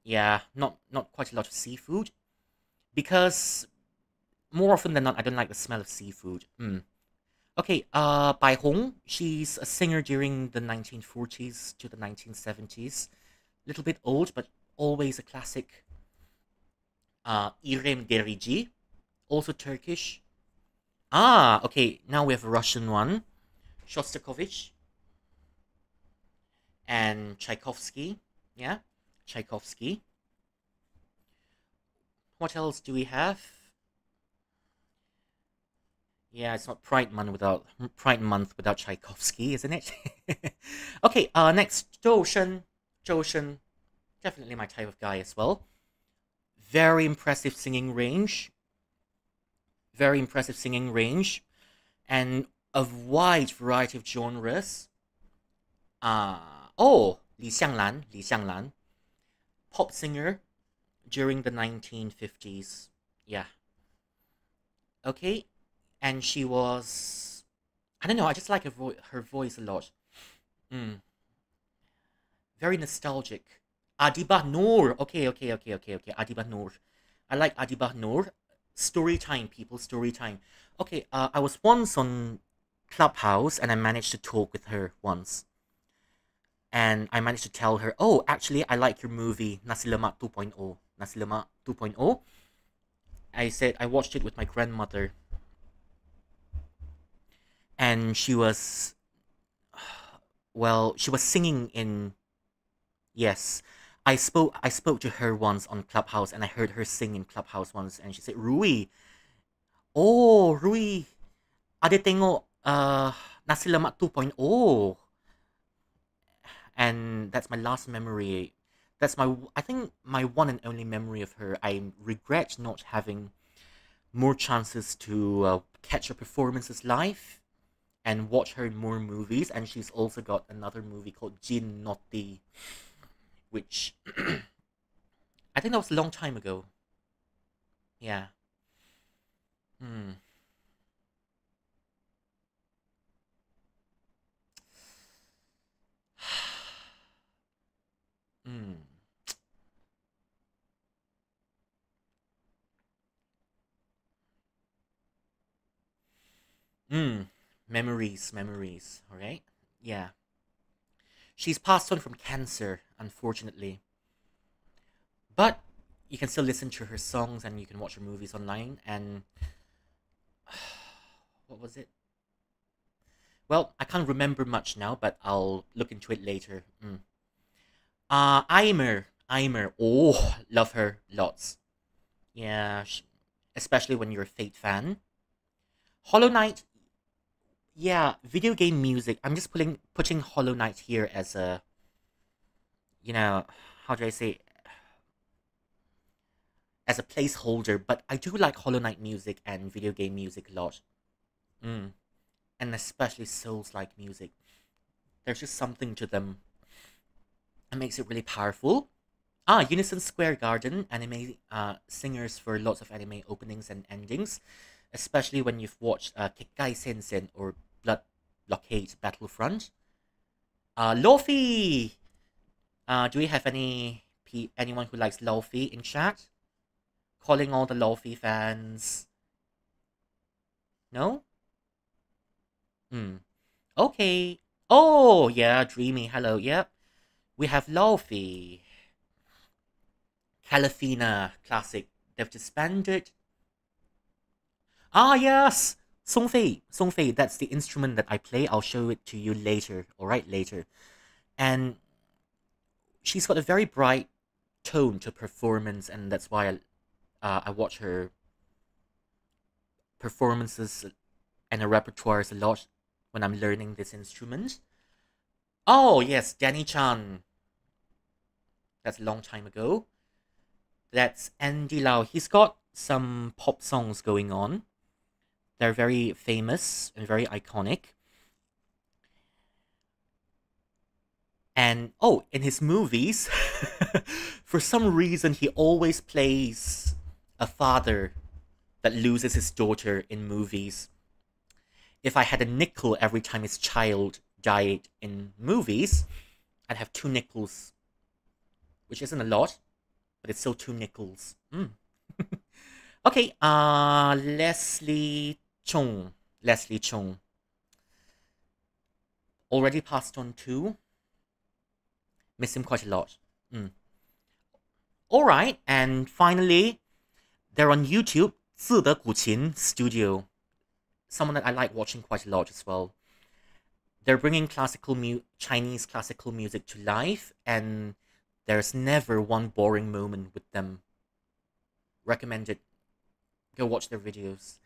Yeah, not quite a lot of seafood. Because more often than not, I don't like the smell of seafood. Okay, Bai Hong, she's a singer during the 1940s to the 1970s. Little bit old, but always a classic. Irem Derici, also Turkish. Okay, now we have a Russian one. Shostakovich. And Tchaikovsky. Yeah, Tchaikovsky. What else do we have? Yeah, it's not Pride Month without Tchaikovsky, isn't it? Okay, next, Zhou Shen. Definitely my type of guy as well. Very impressive singing range. And a wide variety of genres. Li Xianglan. Pop singer during the 1950s. Yeah. Okay. And she was... I don't know, I just like her voice a lot. Very nostalgic. Adibah Noor. Okay. Adibah Noor. I like Adibah Noor. Story time, people, story time. Okay, I was once on Clubhouse and I managed to talk with her once. And I managed to tell her, oh, actually, I like your movie, Nasi Lemak 2.0. Nasi Lemak 2.0. I said I watched it with my grandmother. And she was, well, she was singing in, yes. I spoke to her once on Clubhouse and I heard her sing in Clubhouse once and she said, Rui, oh, Rui, ada tengok Nasi Lemak 2.0. And that's my last memory. That's I think my one and only memory of her. I regret not having more chances to catch her performances live and watch her in more movies. And she's also got another movie called Jin Noti, which I think that was a long time ago. Yeah. Hmm. Hmm. Hmm. Memories, memories. All right. Yeah. She's passed on from cancer, unfortunately. But you can still listen to her songs and you can watch her movies online. And what was it? Well, I can't remember much now, but I'll look into it later. Eimer. Oh, love her lots. Yeah, especially when you're a Fate fan. Hollow Knight. Yeah, video game music. I'm just putting Hollow Knight here as a, how do I say, as a placeholder. But I do like Hollow Knight music and video game music a lot. Mm. And especially Souls-like music. There's just something to them. It makes it really powerful. Unison Square Garden, anime singers for lots of anime openings and endings, especially when you've watched Kikkai Sensen or Blood Blockade Battlefront. Lofi! Do we have anyone who likes Lofi in chat? Calling all the Lofi fans. No? Hmm. Okay. Oh, yeah, Dreamy, hello, yep. We have Lofi. Calafina Classic. They've disbanded. Yes! Songfei, that's the instrument that I play. I'll show it to you later, alright, later. And she's got a very bright tone to performance, and that's why I watch her performances and her repertoires a lot when I'm learning this instrument. Oh, yes, Danny Chan. That's a long time ago. That's Andy Lau. He's got some pop songs going on. They're very famous and very iconic. And in his movies, for some reason, he always plays a father that loses his daughter in movies. If I had a nickel every time his child died in movies, I'd have 2 nickels, which isn't a lot, but it's still 2 nickels. Okay, Leslie Chung. Leslie Chung. Already passed on too. Miss him quite a lot. Alright, and finally, they're on YouTube, 字的古琴 Studio. Someone that I like watching quite a lot as well. They're bringing Chinese classical music to life, and there's never one boring moment with them. Recommend it. Go watch their videos.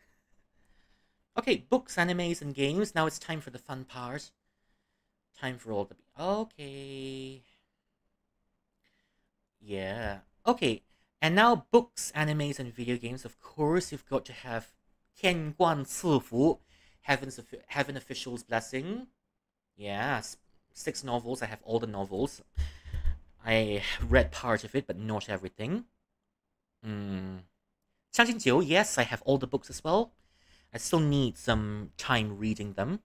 Okay, books, animes, and games. Now it's time for the fun part. Time for all the... Okay. Yeah. Okay, and now books, animes, and video games. Of course, you've got to have 天官赐福, Heaven Official's Blessing. Yeah, 6 novels. I have all the novels. I read part of it, but not everything. 将进酒, yes, I have all the books as well. I still need some time reading them.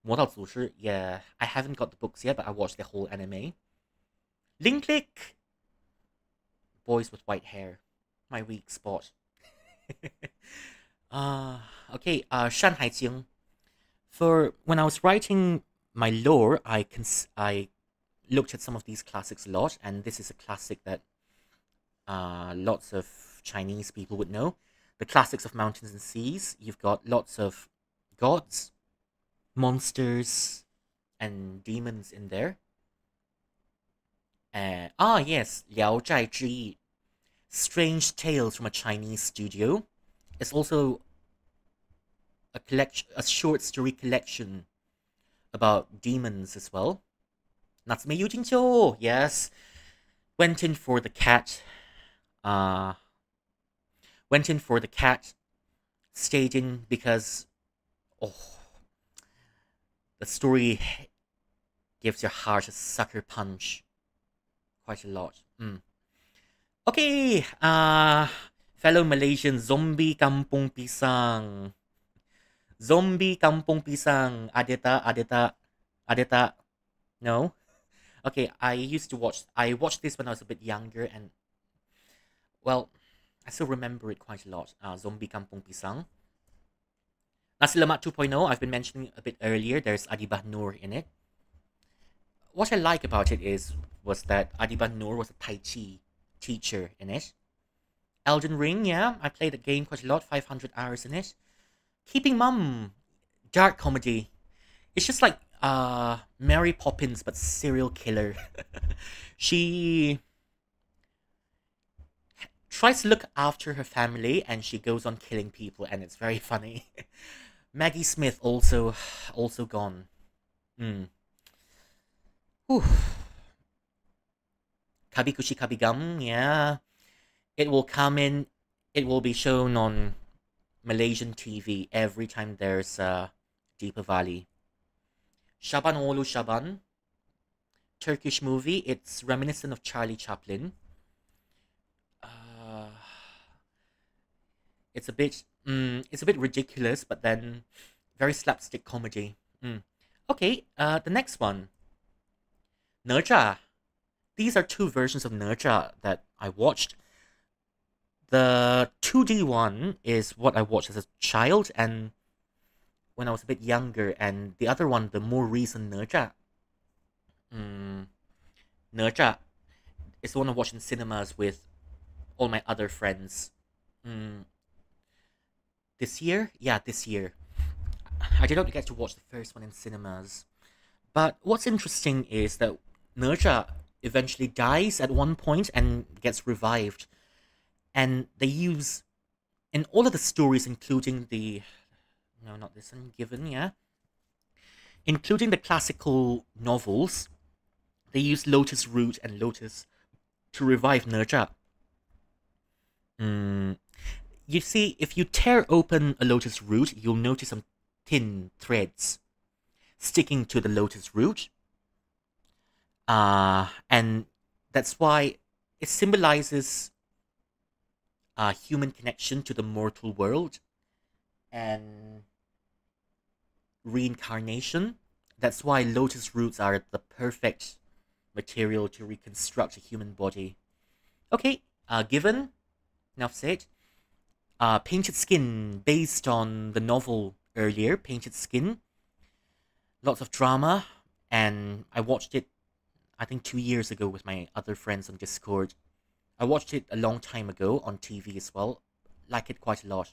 魔道祖师, yeah, I haven't got the books yet, but I watched the whole anime. Link Click, boys with white hair, my weak spot. uh, okay, 《山海经》. For when I was writing my lore, I looked at some of these classics a lot, and this is a classic that lots of Chinese people would know. The classics of mountains and seas. You've got lots of gods, monsters, and demons in there. Yes, 聊斋志异, Strange Tales from a Chinese studio. It's also a short story collection about demons as well. Natsume Yujincho, yes. Went in for the cat. Went in for the cat. Stayed in because, oh, the story gives your heart a sucker punch. Quite a lot. Okay, fellow Malaysian, Zombie Kampung Pisang. Zombie Kampung Pisang. Adeta. No? Okay, I watched this when I was a bit younger, and, well, I still remember it quite a lot. Zombie Kampung Pisang. Nasi Lemak 2.0, I've been mentioning a bit earlier. There's Adibah Noor in it. What I like about it was that Adibah Noor was a Tai Chi teacher in it. Elden Ring, yeah, I played the game quite a lot, 500 hours in it. Keeping Mum, dark comedy. It's just like Mary Poppins but serial killer. She tries to look after her family and she goes on killing people, and it's very funny. Maggie Smith also gone. Kabikushi Kabigam, yeah. It will be shown on Malaysian TV every time there's Deepavali. Shaban Olu Shaban, Turkish movie. It's reminiscent of Charlie Chaplin. It's a bit ridiculous, but then very slapstick comedy. Okay, the next one. Nerja. These are two versions of Nerja that I watched. The 2D one is what I watched as a child and when I was a bit younger, and the other one, the more recent Nerja. Nerja is the one I watched in cinemas with all my other friends. This year? Yeah, this year. I did not get to watch the first one in cinemas. But what's interesting is that Nerja eventually dies at one point and gets revived. And they use, in all of the stories, including the... No, not this one, Given, yeah? Including the classical novels, they use lotus root and lotus to revive Nerja. You see, if you tear open a lotus root, you'll notice some thin threads sticking to the lotus root. And that's why it symbolizes human connection to the mortal world and reincarnation. That's why lotus roots are the perfect material to reconstruct a human body. Okay, Given, enough said. Painted Skin, based on the novel earlier, Painted Skin. Lots of drama, and I watched it, I think 2 years ago with my other friends on Discord. I watched it a long time ago on TV as well. Like it quite a lot.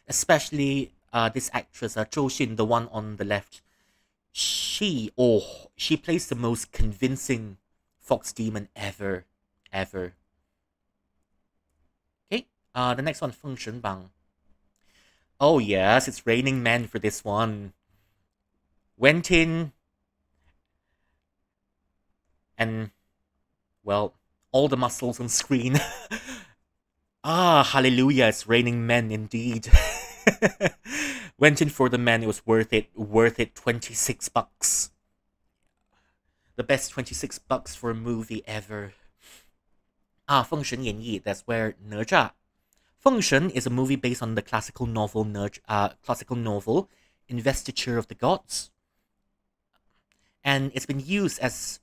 Especially this actress, Zhou Xin, the one on the left. She plays the most convincing fox demon ever. Okay, the next one, Feng Shen Bang. Oh yes, it's raining men for this one. Went in and, well, all the muscles on screen. Hallelujah, it's raining men indeed. Went in for the men, it was worth it, 26 bucks. The best 26 bucks for a movie ever. Feng Shen Yan Yi, that's where Nerja. Feng Shen is a movie based on the classical novel Investiture of the Gods. And it's been used as,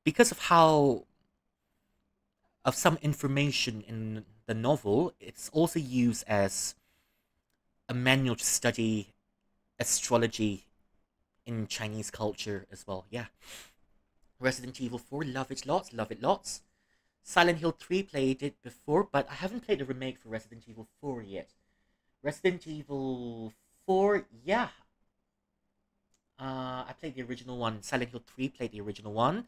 because of how of some information in the novel, it's also used as a manual to study astrology in Chinese culture as well. Yeah. Resident Evil 4, love it lots, love it lots. Silent Hill 3, played it before, but I haven't played the remake for Resident Evil 4 yet. Resident Evil 4, yeah. I played the original one. Silent Hill 3, played the original one.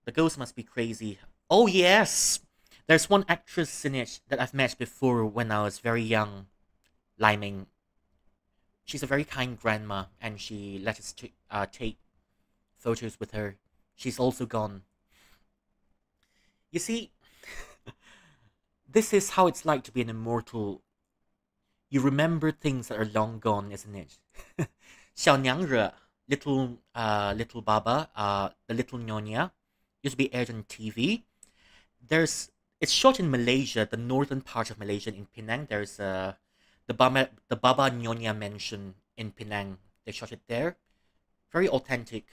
The ghost must be crazy. Oh, yes! There's one actress in it that I've met before when I was very young. Lai Ming. She's a very kind grandma, and she let us take photos with her. She's also gone. You see, this is how it's like to be an immortal. You remember things that are long gone, isn't it? Xiao Niangre, little Baba, the little Nyonya, used to be aired on TV. It's shot in Malaysia, the northern part of Malaysia, in Penang. There's the Baba Nyonya mansion in Penang. They shot it there. Very authentic.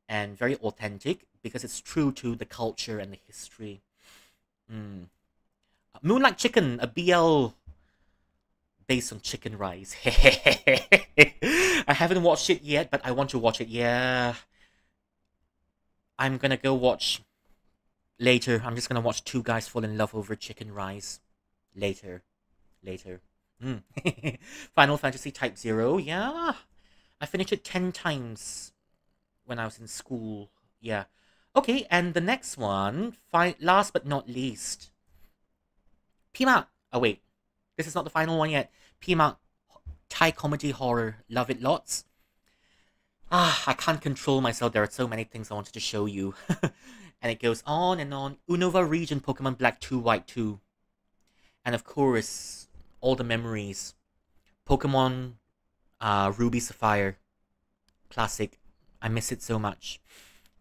And very authentic because it's true to the culture and the history. Moonlight Chicken, a BL based on chicken rice. I haven't watched it yet, but I want to watch it. Yeah. I'm gonna go watch later. I'm just gonna watch two guys fall in love over chicken rice. Later. Final Fantasy Type 0. Yeah. I finished it 10 times when I was in school. Yeah. Okay, and the next one, last but not least. Pima. Oh, wait. This is not the final one yet. Pima. Thai comedy horror. Love it lots. I can't control myself. There are so many things I wanted to show you. And it goes on and on. Unova region, Pokemon Black 2, White 2. And of course, all the memories. Pokemon Ruby Sapphire. Classic. I miss it so much.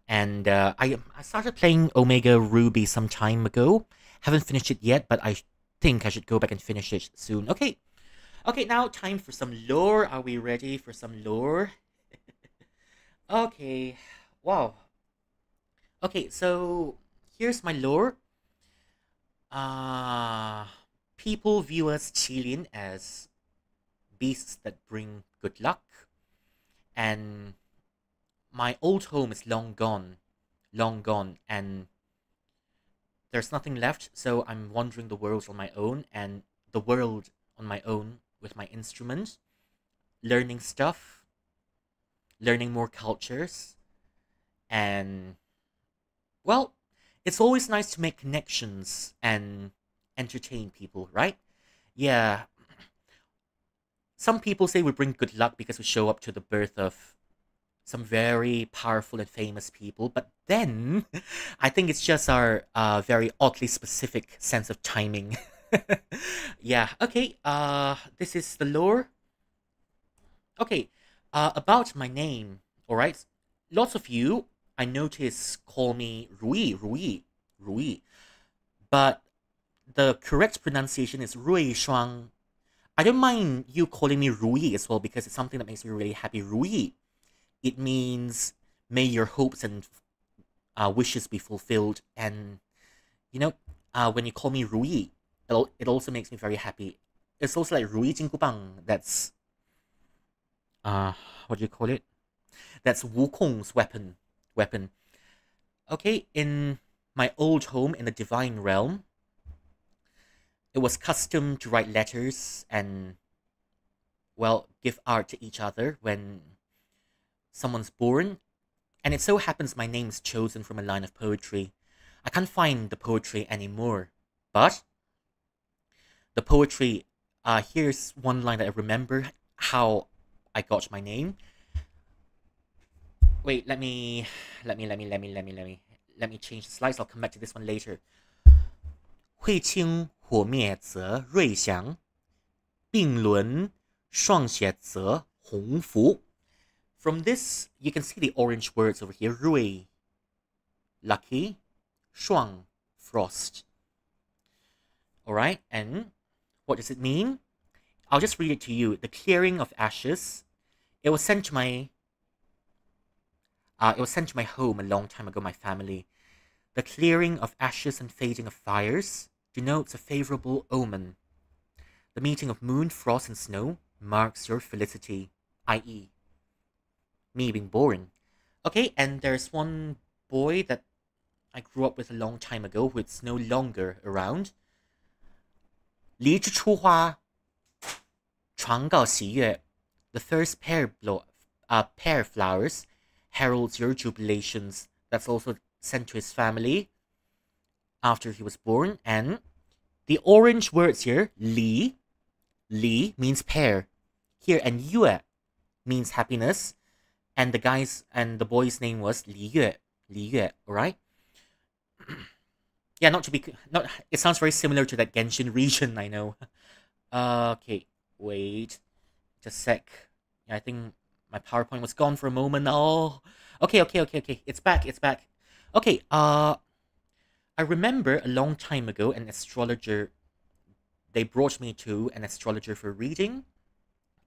And I started playing Omega Ruby some time ago. Haven't finished it yet, but I think I should go back and finish it soon. Okay. Okay, now time for some lore. Are we ready for some lore? Okay. Wow. Okay, so here's my lore. People view us Qilin as beasts that bring good luck. And my old home is long gone, and there's nothing left, so I'm wandering the world on my own, and the world on my own with my instrument, learning stuff, learning more cultures, and, well, it's always nice to make connections and entertain people, right? Yeah. Some people say we bring good luck because we show up to the birth of some very powerful and famous people, but then I think it's just our very oddly specific sense of timing. Yeah, okay, this is the lore. Okay, about my name, alright? Lots of you, I notice, call me Rui, but the correct pronunciation is Ruishuang. I don't mind you calling me Rui as well because it's something that makes me really happy. Rui. It means may your hopes and wishes be fulfilled. And, you know, when you call me Rui, it also makes me very happy. It's also like Rui Jingubang. That's, what do you call it? That's Wukong's weapon. Okay, in my old home in the Divine Realm, it was custom to write letters and, well, give art to each other when someone's born. And it so happens my name's chosen from a line of poetry. I can't find the poetry anymore. But the poetry, here's one line that I remember how I got my name. Wait, let me change the slides. I'll come back to this one later. 会清火灭则瑞祥，并轮双写则鸿福. From this, you can see the orange words over here. Rui, lucky. Shuang, frost. Alright, and what does it mean? I'll just read it to you. The clearing of ashes. It was sent to my home a long time ago, my family. The clearing of ashes and fading of fires denotes a favorable omen. The meeting of moon, frost, and snow marks your felicity, i.e., me being born. Okay, and there's one boy that I grew up with a long time ago who is no longer around. 梨之初花，传告喜悦. The first pair of flowers heralds your jubilations. That's also sent to his family after he was born. And the orange words here, 梨 means pear. Here, and 月 means happiness. And the boy's name was 梨月, alright? Yeah, it sounds very similar to that Genshin region, I know. Okay, wait. Just a sec. Yeah, I think my PowerPoint was gone for a moment. Oh, okay. It's back. Okay, I remember a long time ago they brought me to an astrologer for reading.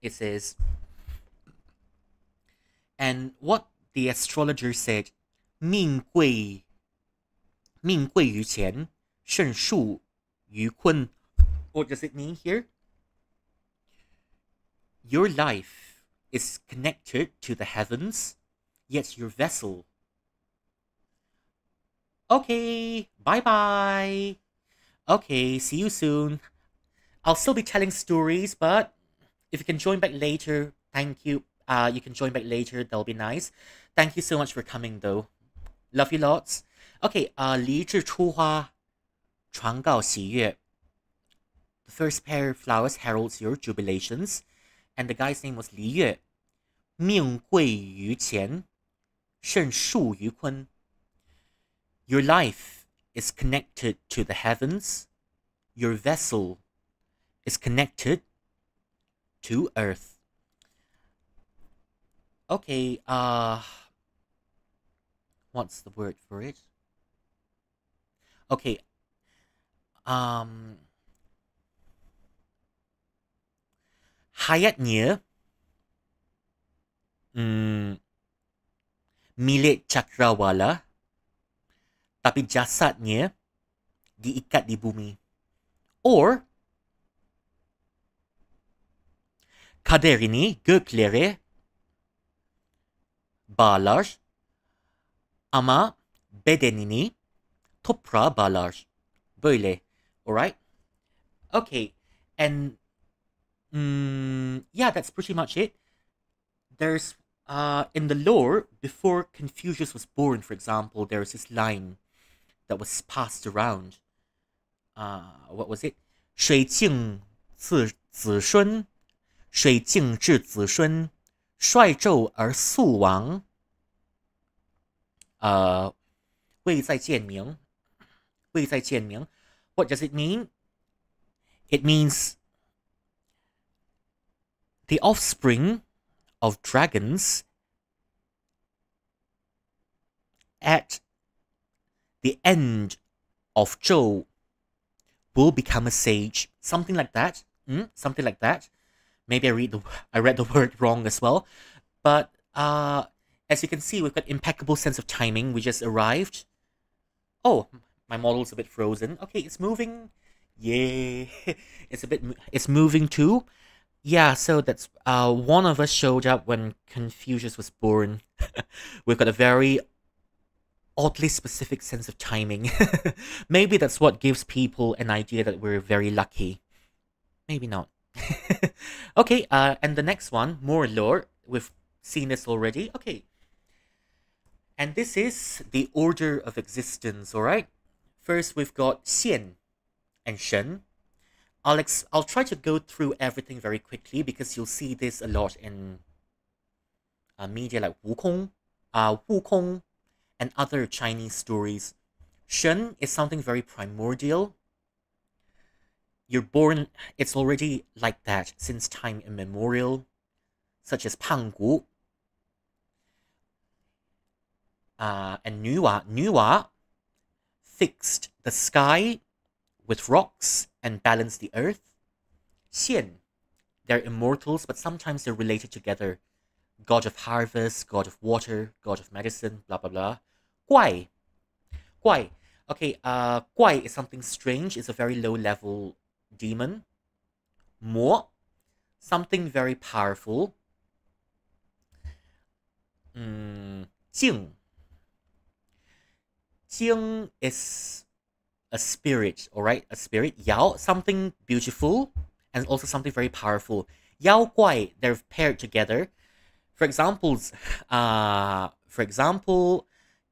It says, and what the astrologer said, 命贵于钱，胜数于坤. What does it mean here? Your life is connected to the heavens, yet your vessel. Okay, bye. Okay, see you soon. I'll still be telling stories, but if you can join back later, thank you. You can join back later, that'll be nice. Thank you so much for coming, though. Love you lots. Okay, 梨之初花，传告喜悦. The first pair of flowers heralds your jubilations, and the guy's name was 梨月. 命贵于钱，胜数于坤. Your life is connected to the heavens. Your vessel is connected to earth. Okay, what's the word for it? Okay, hayatnya milik cakrawala, tapi jasadnya diikat di bumi. Or, kader ini göklere bağlar ama bedenini toprağa bağlar. Böyle, alright? Okay, and yeah, that's pretty much it. There's in the lore, before Confucius was born, for example, there was this line that was passed around. What was it? 水镜至子孙，水镜至子孙，率纣而速亡。未再见明。What does it mean? It means the offspring of dragons at the end of Zhou will become a sage. Something like that. Something like that. Maybe I read the word wrong as well. But as you can see, we've got impeccable sense of timing. We just arrived. Oh, my model's a bit frozen. Okay, it's moving. Yay. It's moving too. Yeah, so that's one of us showed up when Confucius was born. We've got a very oddly specific sense of timing. Maybe that's what gives people an idea that we're very lucky. Maybe not. Okay, and the next one, more lore. We've seen this already. Okay. And this is the order of existence, alright? First, we've got Xian and Shen. I'll try to go through everything very quickly because you'll see this a lot in media like Wukong, and other Chinese stories. Shen is something very primordial. You're born, it's already like that since time immemorial, such as Panggu. And Nuwa fixed the sky with rocks and balanced the earth. Xian, they're immortals, but sometimes they're related together. God of harvest, god of water, god of medicine, blah blah blah. Guai, Okay, 怪 is something strange. It's a very low level demon. 魔 something very powerful. 精 精 is a spirit, all right? A spirit. 妖 something beautiful and also something very powerful. 妖怪 they're paired together. For examples,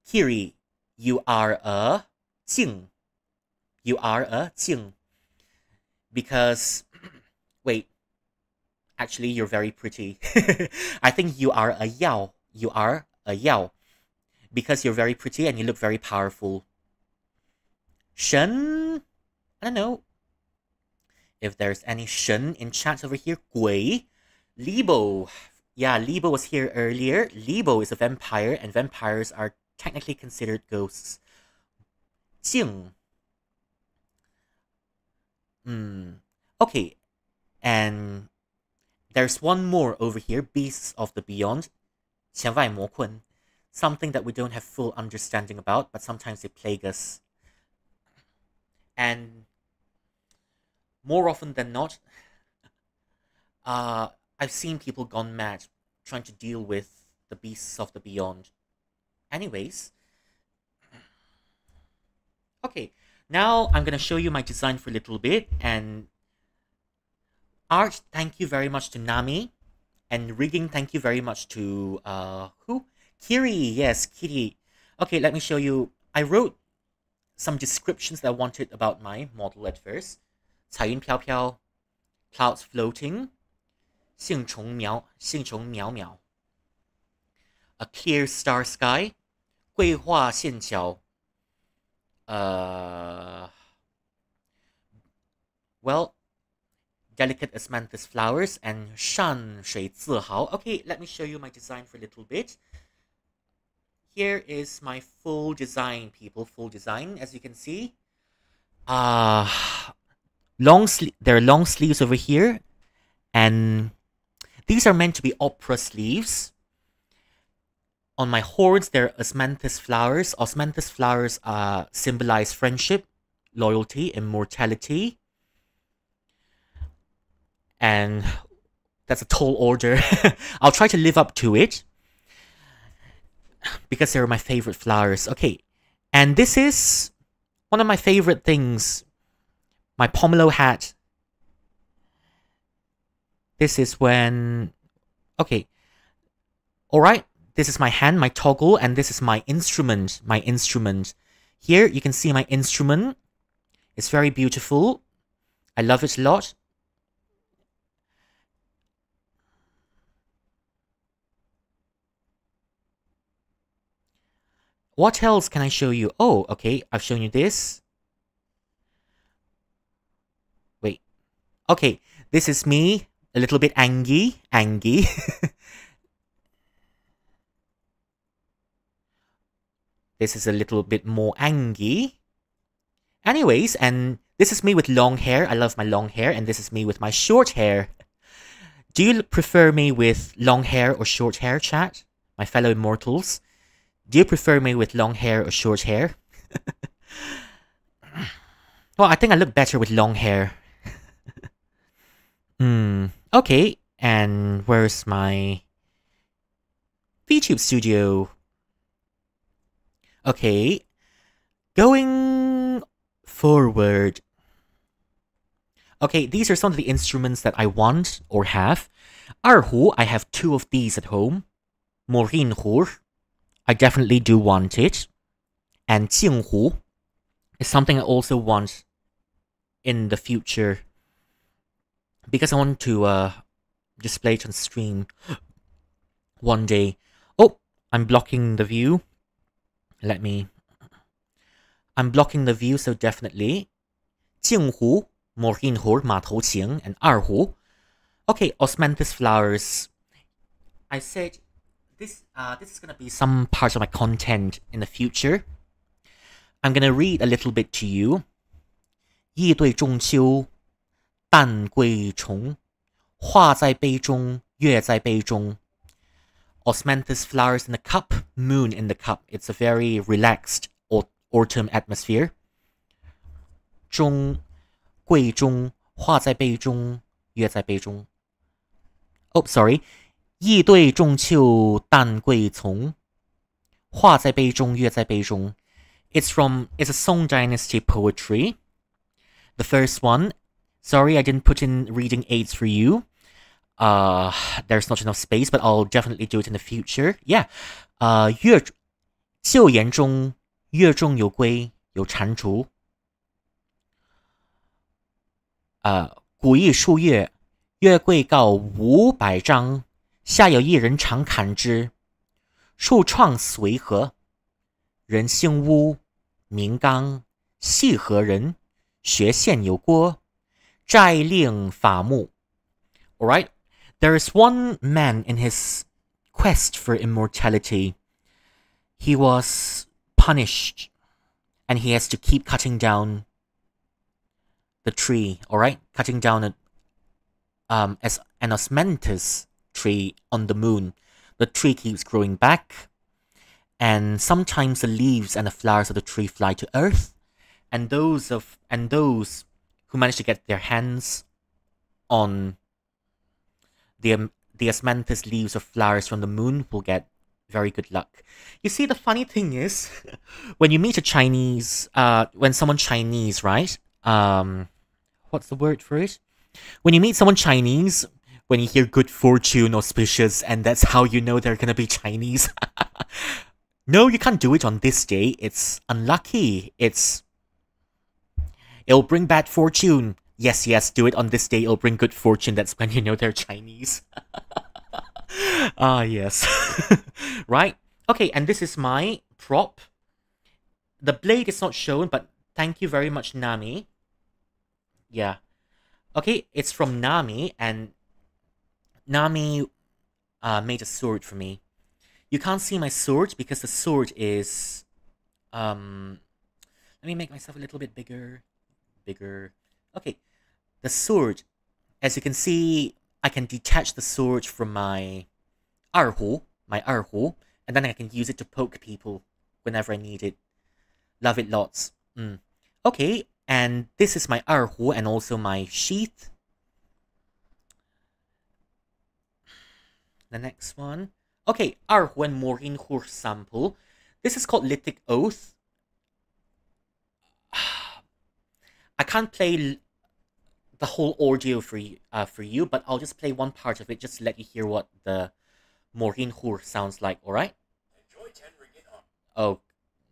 Kiri, you are a 精. You are a 精. Because wait, actually you're very pretty. I think you are a yao. You are a yao. Because you're very pretty and you look very powerful. Shen, I don't know if there's any Shen in chat over here. Gui, Libo. Yeah, Libo was here earlier. Libo is a vampire and vampires are technically considered ghosts. Jing. Okay, and there's one more over here. Beasts of the Beyond. 前外魔困. Something that we don't have full understanding about, but sometimes they plague us. And more often than not, I've seen people gone mad trying to deal with the beasts of the beyond. Anyways, okay, now I'm gonna show you my design for a little bit. And art, thank you very much to Nami. And rigging, thank you very much to who? Kiri, yes, Kiri. Okay, let me show you. I wrote some descriptions that I wanted about my model at first. 彩云飘飘, clouds floating, 杏虫苗苗. A clear star sky, 桂花线条. Well, delicate osmanthus flowers and 山水自豪. Okay, let me show you my design for a little bit. Here is my full design, people. Full design, as you can see. There are long sleeves over here, and these are meant to be opera sleeves. On my horns, there are osmanthus flowers. Osmanthus flowers symbolize friendship, loyalty, immortality. And that's a tall order. I'll try to live up to it, because they're my favorite flowers. Okay, and this is one of my favorite things. My pomelo hat. This is when... Okay. Alright, this is my hand, my toggle, and this is my instrument. My instrument. Here, you can see my instrument. It's very beautiful. I love it a lot. What else can I show you? Oh, okay, I've shown you this. Wait. Okay, this is me, a little bit angry. This is a little bit more angry. Anyways, and this is me with long hair. I love my long hair. And this is me with my short hair. Do you prefer me with long hair or short hair, chat? My fellow immortals. Do you prefer me with long hair or short hair? Well, I think I look better with long hair. Okay, and where's my VTube studio? Okay, going forward. Okay, these are some of the instruments that I want or have. 二胡, I have 2 of these at home. 模印胡, I definitely do want it. And 镜胡 is something I also want in the future, because I want to display it on stream one day. Oh, I'm blocking the view. I'm blocking the view, so definitely. 镜胡, 模印胡, 马头琴, and 二胡. Okay, osmanthus flowers. I said this is gonna be some parts of my content in the future. I'm gonna read a little bit to you. 夜对中秋，淡桂重，花在杯中，月在杯中。Osmanthus flowers in the cup, moon in the cup. It's a very relaxed autumn atmosphere. 中柜中画在杯中，月在杯中。Oh, sorry. 意对中秋淡桂丛，画在杯中，月在杯中。It's a Song Dynasty poetry. The first one. Sorry, I didn't put in reading aids for you. There's not enough space, but I'll definitely do it in the future. Yeah. 旧言中，月中有归，有蟾蜍。古意数月，月桂告500章，下有一人常砍之。树创随和，人姓巫，名刚，系何人？学县有郭，斋令法目。Alright, there is one man in his quest for immortality. He was punished, and he has to keep cutting down the tree, alright? Cutting down as an osmanthus tree on the moon. The tree keeps growing back, and sometimes the leaves and the flowers of the tree fly to earth, and those who manage to get their hands on the osmanthus leaves or flowers from the moon will get very good luck. You see, the funny thing is, when you meet a Chinese, when someone Chinese, right? What's the word for it? When you meet someone Chinese, when you hear good fortune, auspicious, and that's how you know they're gonna be Chinese. No, you can't do it on this day. It's unlucky. It'll bring bad fortune. Yes, do it on this day. It'll bring good fortune. That's when you know they're Chinese. Yes. Right? Okay, and this is my prop. The blade is not shown, but thank you very much, Nami. Yeah. Okay, it's from Nami, and Nami made a sword for me. You can't see my sword because the sword is... let me make myself a little bit bigger. Okay, the sword. As you can see, I can detach the sword from my 二胡, and then I can use it to poke people whenever I need it. Love it lots. Okay, and this is my 二胡 and also my sheath. The next one. Okay, 二胡 and Maureen Hoor sample. This is called Lithic Oath. I can't play the whole audio for you, but I'll just play one part of it just to let you hear what the Maureen Hoor sounds like, alright? Oh,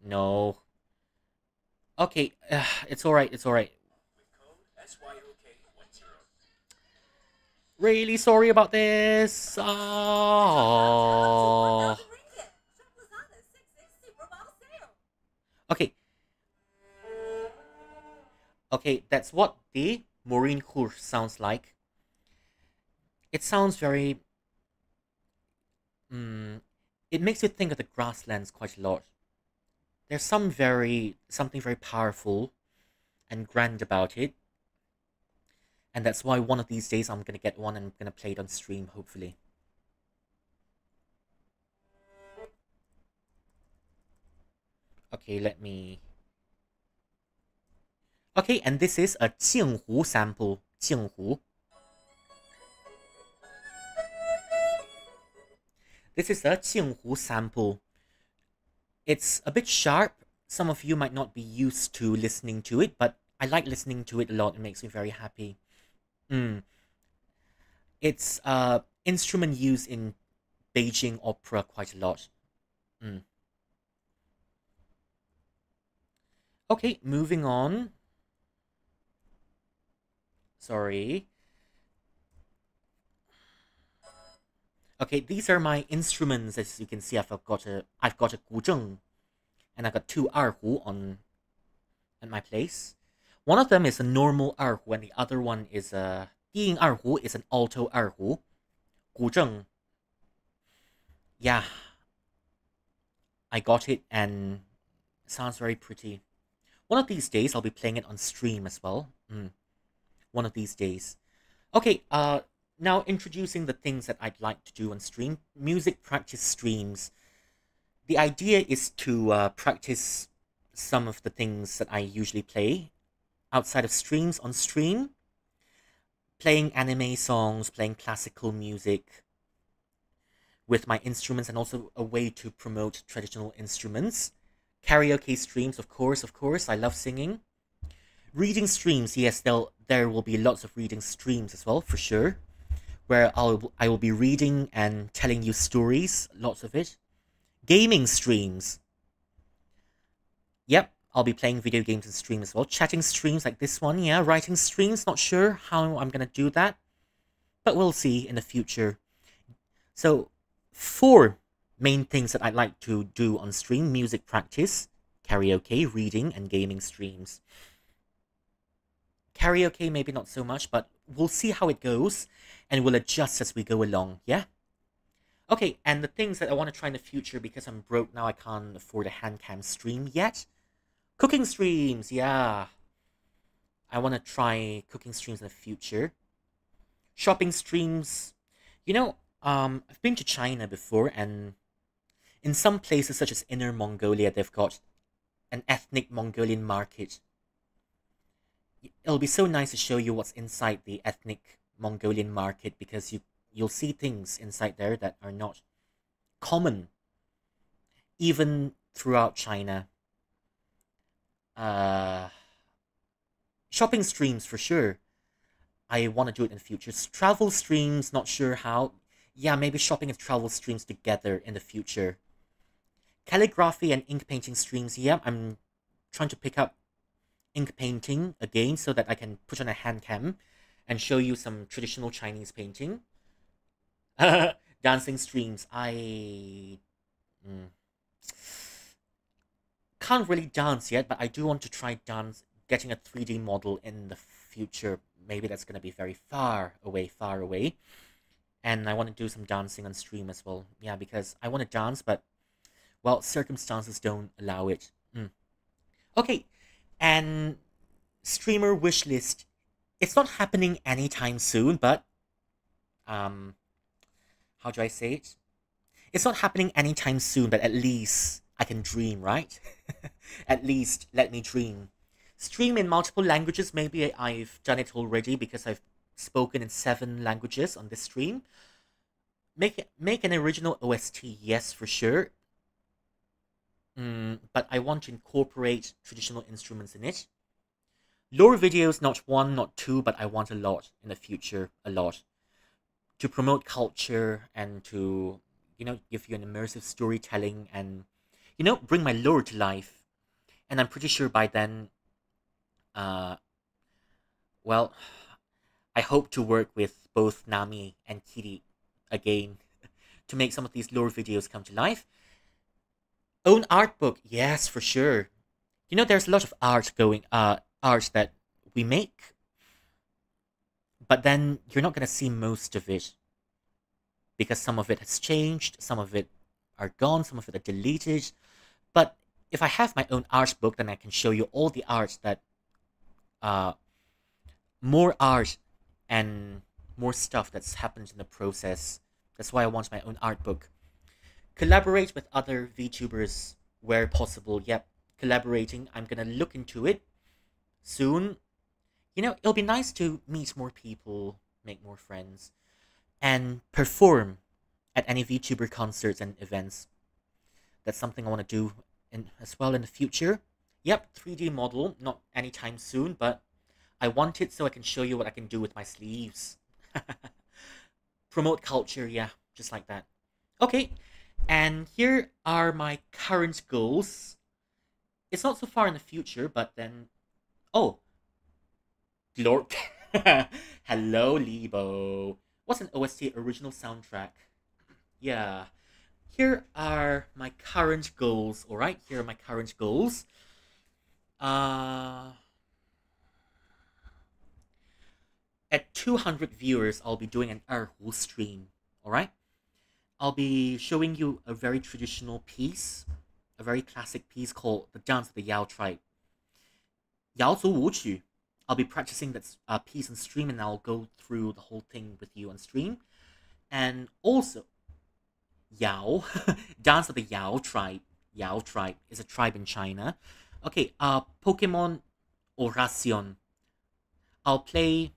no. Okay, it's alright. Really sorry about this. Oh. Okay. Okay, that's what the Maureen Hoor sounds like. It sounds very... it makes you think of the grasslands quite a lot. There's something very powerful and grand about it. And that's why one of these days I'm gonna get one and I'm gonna play it on stream, hopefully. Okay, let me... Okay, and this is a 镜湖 sample. 镜湖. This is a 镜湖 sample. It's a bit sharp. Some of you might not be used to listening to it, but I like listening to it a lot. It makes me very happy. It's instrument used in Beijing opera quite a lot. Okay, moving on. Sorry. Okay, these are my instruments. As you can see, I've got a 古筝, and I've got 2 二胡at my place. One of them is a normal 二胡, and the other one is a 低音二胡, is an alto 二胡. 古筝. Yeah. I got it, and it sounds very pretty. One of these days, I'll be playing it on stream as well. One of these days. Okay, now introducing the things that I'd like to do on stream. Music practice streams. The idea is to practice some of the things that I usually play outside of streams on stream. Playing anime songs, playing classical music with my instruments, and also a way to promote traditional instruments. Karaoke streams, of course, I love singing. Reading streams, yes, there will be lots of reading streams as well, for sure, where I will be reading and telling you stories, lots of it. Gaming streams. Yep, I'll be playing video games and stream as well. Chatting streams like this one, yeah. Writing streams, not sure how I'm gonna do that, but we'll see in the future. So, 4 main things that I'd like to do on stream: music practice, karaoke, reading, and gaming streams. Karaoke, maybe not so much, but we'll see how it goes, and we'll adjust as we go along, yeah? Okay, and the things that I want to try in the future, because I'm broke now, I can't afford a hand cam stream yet. Cooking streams, yeah. I want to try cooking streams in the future. Shopping streams. You know, I've been to China before, and in some places such as Inner Mongolia, they've got an ethnic Mongolian market. It'll be so nice to show you what's inside the ethnic Mongolian market, because you'll see things inside there that are not common, even throughout China. Shopping streams, for sure. I want to do it in the future. Travel streams, not sure how. Yeah, maybe shopping and travel streams together in the future. Calligraphy and ink painting streams, yeah, I'm trying to pick up ink painting again so that I can put on a hand cam and show you some traditional Chinese painting. Dancing streams, I can't really dance yet, but I do want to try getting a 3D model in the future. Maybe that's going to be very far away. And I want to do some dancing on stream as well. Yeah, because I want to dance, but, well, circumstances don't allow it. Okay, and streamer wishlist. It's not happening anytime soon, but, how do I say it? It's not happening anytime soon, but at least I can dream, right? At least let me dream. Stream in multiple languages. Maybe I've done it already because I've spoken in 7 languages on this stream. Make an original OST, yes, for sure. But I want to incorporate traditional instruments in it. Lore videos, not 1, not 2, but I want a lot in the future, a lot. To promote culture and to, give you an immersive storytelling and, bring my lore to life. And I'm pretty sure by then, well, I hope to work with both Nami and Kitty again to make some of these lore videos come to life. Own art book, yes, for sure. There's a lot of art that we make, but then you're not gonna see most of it because some of it has changed, some of it are gone, some of it are deleted. But if I have my own art book, then I can show you all the art that, more art and more stuff that's happened in the process. That's why I want my own art book. Collaborate with other VTubers where possible. Yep, collaborating. I'm gonna look into it soon. It'll be nice to meet more people, make more friends, and perform at any VTuber concerts and events. That's something I want to do as well in the future. Yep, 3D model, not anytime soon, but I want it so I can show you what I can do with my sleeves. Promote culture, yeah, just like that. Okay, and here are my current goals. It's not so far in the future, but then... Oh! Glorp. Hello, Lebo. What's an OST original soundtrack? Yeah. Here are my current goals, alright? Here are my current goals. At 200 viewers, I'll be doing an erhu stream, alright? I'll be showing you a very traditional piece, a very classic piece called The Dance of the Yao Tribe. Yao Zu Wu Qu. I'll be practicing that piece on stream, and I'll go through the whole thing with you on stream. And also, Yao, Dance of the Yao Tribe. Yao Tribe is a tribe in China. Okay, Pokemon Oracion. I'll play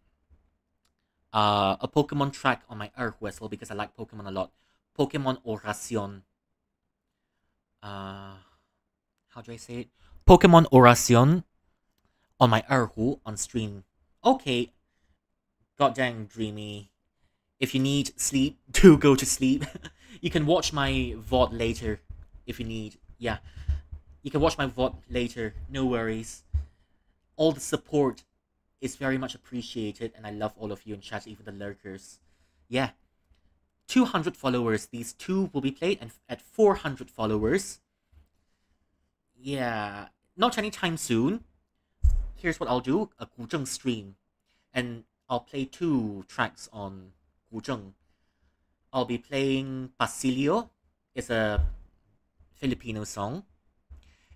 a Pokemon track on my Earth Whistle because I like Pokemon a lot. Pokemon Oracion. How do I say it? Pokemon Oracion on my Erhu on stream. Okay, goddamn dreamy. If you need sleep, do go to sleep. You can watch my VOD later if you need. Yeah, you can watch my VOD later. No worries. All the support is very much appreciated, and I love all of you in chat, even the lurkers. Yeah. 200 followers. These two will be played, and at 400 followers. Yeah, not anytime soon. Here's what I'll do: a Guzheng stream, and I'll play 2 tracks on Guzheng. I'll be playing Basilio. It's a Filipino song,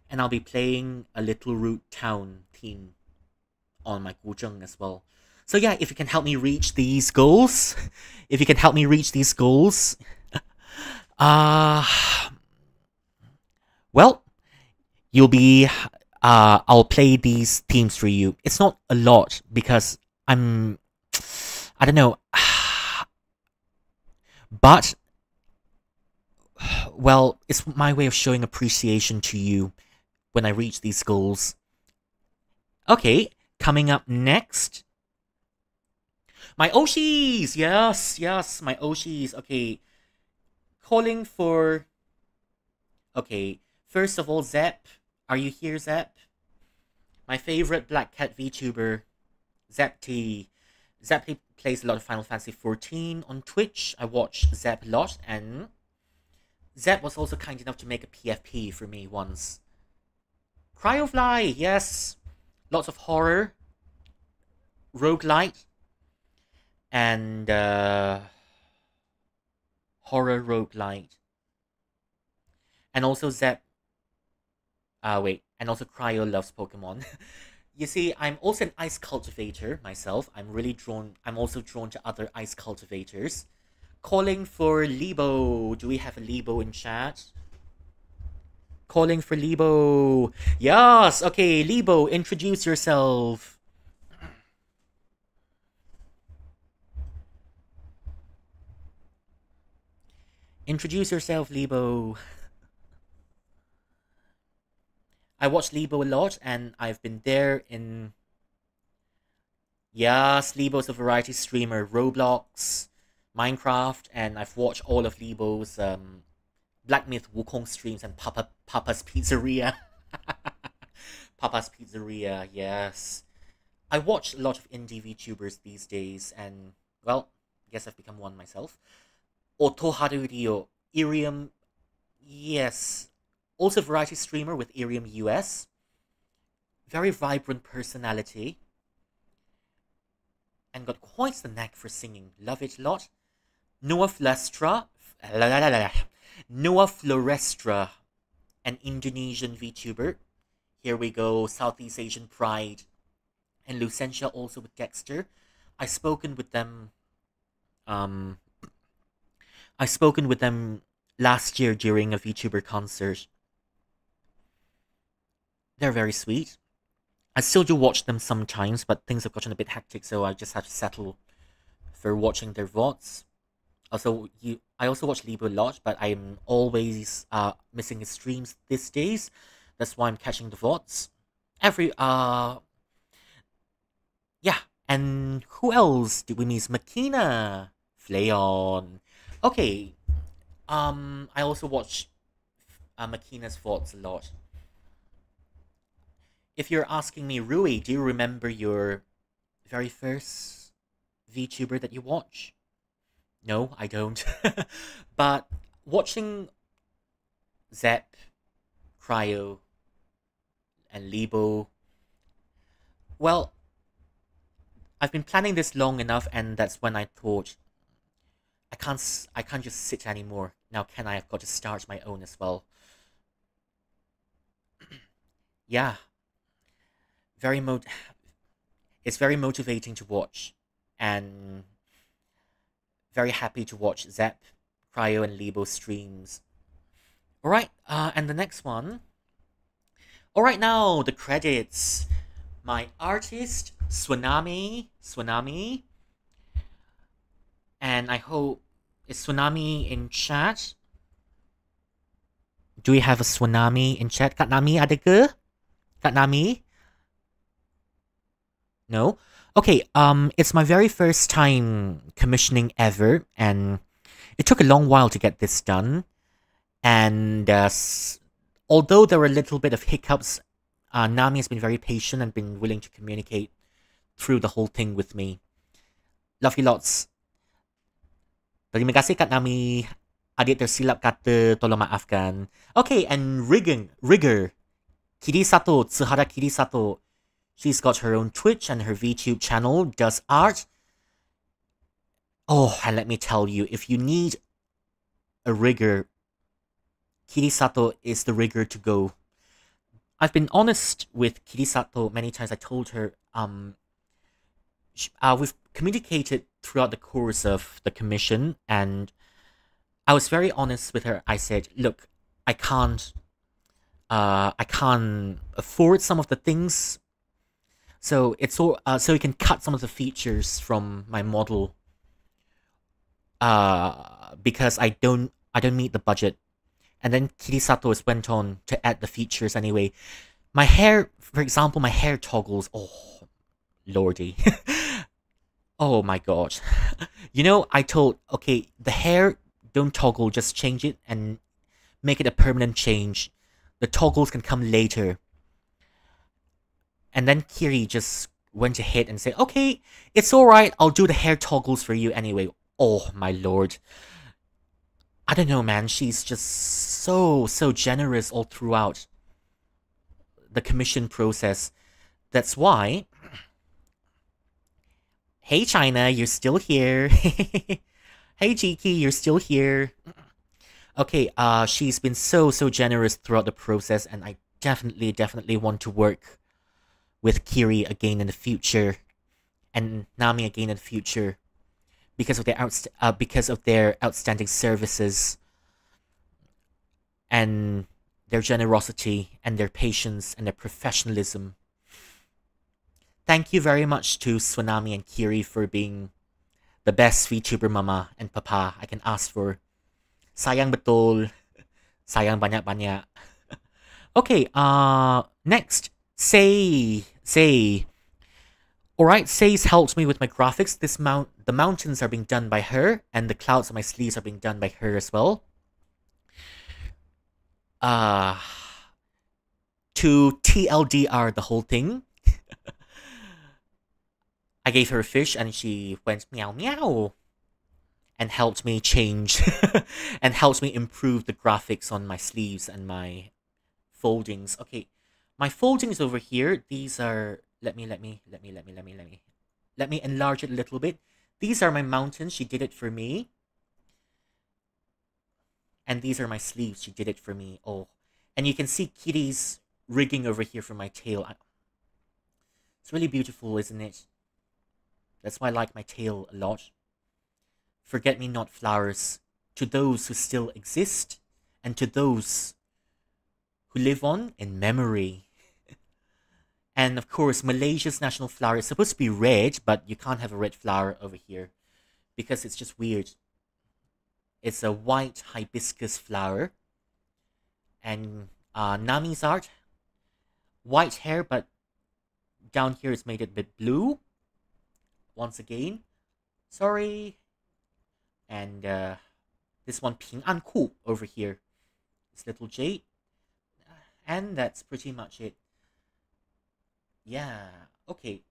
and I'll be playing a Little Root Town theme on my Guzheng as well. So yeah, if you can help me reach these goals, well, you'll be, I'll play these themes for you. It's not a lot because I don't know, but, well, it's my way of showing appreciation to you when I reach these goals. Okay, coming up next, my Oshis! Yes, my Oshis. Okay, calling for... Okay, first of all, Zep. Are you here, Zep? My favorite Black Cat VTuber, Zep T. Zep plays a lot of Final Fantasy XIV on Twitch. I watch Zep a lot, and Zep was also kind enough to make a PFP for me once. Cryofly, yes. Lots of horror, roguelite, and horror roguelite. And also Zep. And also Cryo loves Pokemon. You see, I'm also an ice cultivator myself. I'm also drawn to other ice cultivators. Calling for Lebo. Do we have a Lebo in chat? Calling for Lebo. Yes, okay, Lebo, introduce yourself. Introduce yourself, Lebo. I watch Lebo a lot, and I've been there in... Yes, Lebo's a variety streamer. Roblox, Minecraft, and I've watched all of Lebo's Black Myth Wukong streams and Papa's Pizzeria. Papa's Pizzeria, yes. I watch a lot of indie VTubers these days, and, well, I guess I've become one myself. Otoharu Ryo, Irium, yes. Also variety streamer with Irium US. Very vibrant personality. And got quite the knack for singing. Love it a lot. Noah Florestra, an Indonesian VTuber. Here we go, Southeast Asian Pride. And Lucentia also with Dexter. I've spoken with them last year during a VTuber concert. They're very sweet. I still do watch them sometimes, but things have gotten a bit hectic, so I just have to settle for watching their VODs. I also watch Lebo a lot, but I'm always missing his streams these days. That's why I'm catching the VODs. Yeah, and who else do we miss? Makina, Flayon. Okay, I also watch Makina's VODs a lot. If you're asking me, Rui, do you remember your very first VTuber that you watch? No, I don't. But watching Zep, Cryo, and Lebo, well, I've been planning this long enough, and that's when I thought, I can't just sit anymore. Now can I? I've got to start my own as well. Yeah. It's very motivating to watch, and very happy to watch Zep, Cryo, and Lebo streams. Alright, and the next one, Alright, now the credits. My artist, Tsunami. And I hope, is Tsunami in chat? Do we have a Tsunami in chat? Kak Nami ada ke? Kak Nami? No? Okay, it's my very first time commissioning ever, and it took a long while to get this done. And although there were a little bit of hiccups, Nami has been very patient and been willing to communicate through the whole thing with me. Love you lots. Terima kasih Kak Nami. Adik tersilap kata, tolong maafkan. Okay, and Rigger. Kirisato, Tsuhara Kirisato. She's got her own Twitch and her VTube channel, does art. Oh, and let me tell you, if you need a rigger, Kirisato is the rigger to go. I've been honest with Kirisato many times. I told her, we've communicated throughout the course of the commission, and I was very honest with her. I said, look, I can't afford some of the things, so it's all so you can cut some of the features from my model, because I don't meet the budget. And then Kirisato went on to add the features anyway. My hair, for example, my hair toggles. Oh, lordy. Oh my god. You know, I told, okay, the hair, don't toggle, just change it and make it a permanent change. The toggles can come later. And then Kiri just went ahead and said, okay, it's alright, I'll do the hair toggles for you anyway. Oh my lord. I don't know, man. She's just so generous all throughout the commission process. That's why... Hey, China, you're still here. Hey, Jiki, you're still here. Okay, she's been so generous throughout the process, and I definitely want to work with Kiri again in the future, and Nami again in the future, because of their outstanding services and their generosity and their patience and their professionalism. Thank you very much to Tsunami and Kiri for being the best VTuber mama and papa I can ask for. Sayang betul. Sayang banyak-banyak. Okay, next. Say. Alright, Say's helped me with my graphics. The mountains are being done by her, and the clouds on my sleeves are being done by her as well. To TLDR the whole thing. I gave her a fish and she went meow meow and helped me change and helped me improve the graphics on my sleeves and my foldings. Okay, my foldings over here, these are, let me enlarge it a little bit. These are my mountains, she did it for me. And these are my sleeves, she did it for me. Oh, and you can see Kitty's rigging over here for my tail. It's really beautiful, isn't it? That's why I like my tail a lot. Forget-me-not flowers, to those who still exist, and to those who live on in memory. And of course, Malaysia's national flower is supposed to be red, but you can't have a red flower over here because it's just weird. It's a white hibiscus flower. And Nami's art, white hair, but down here it's made it a bit blue. Once again, sorry. And this one, Ping An Ku over here. This little jade. And that's pretty much it. Yeah, okay.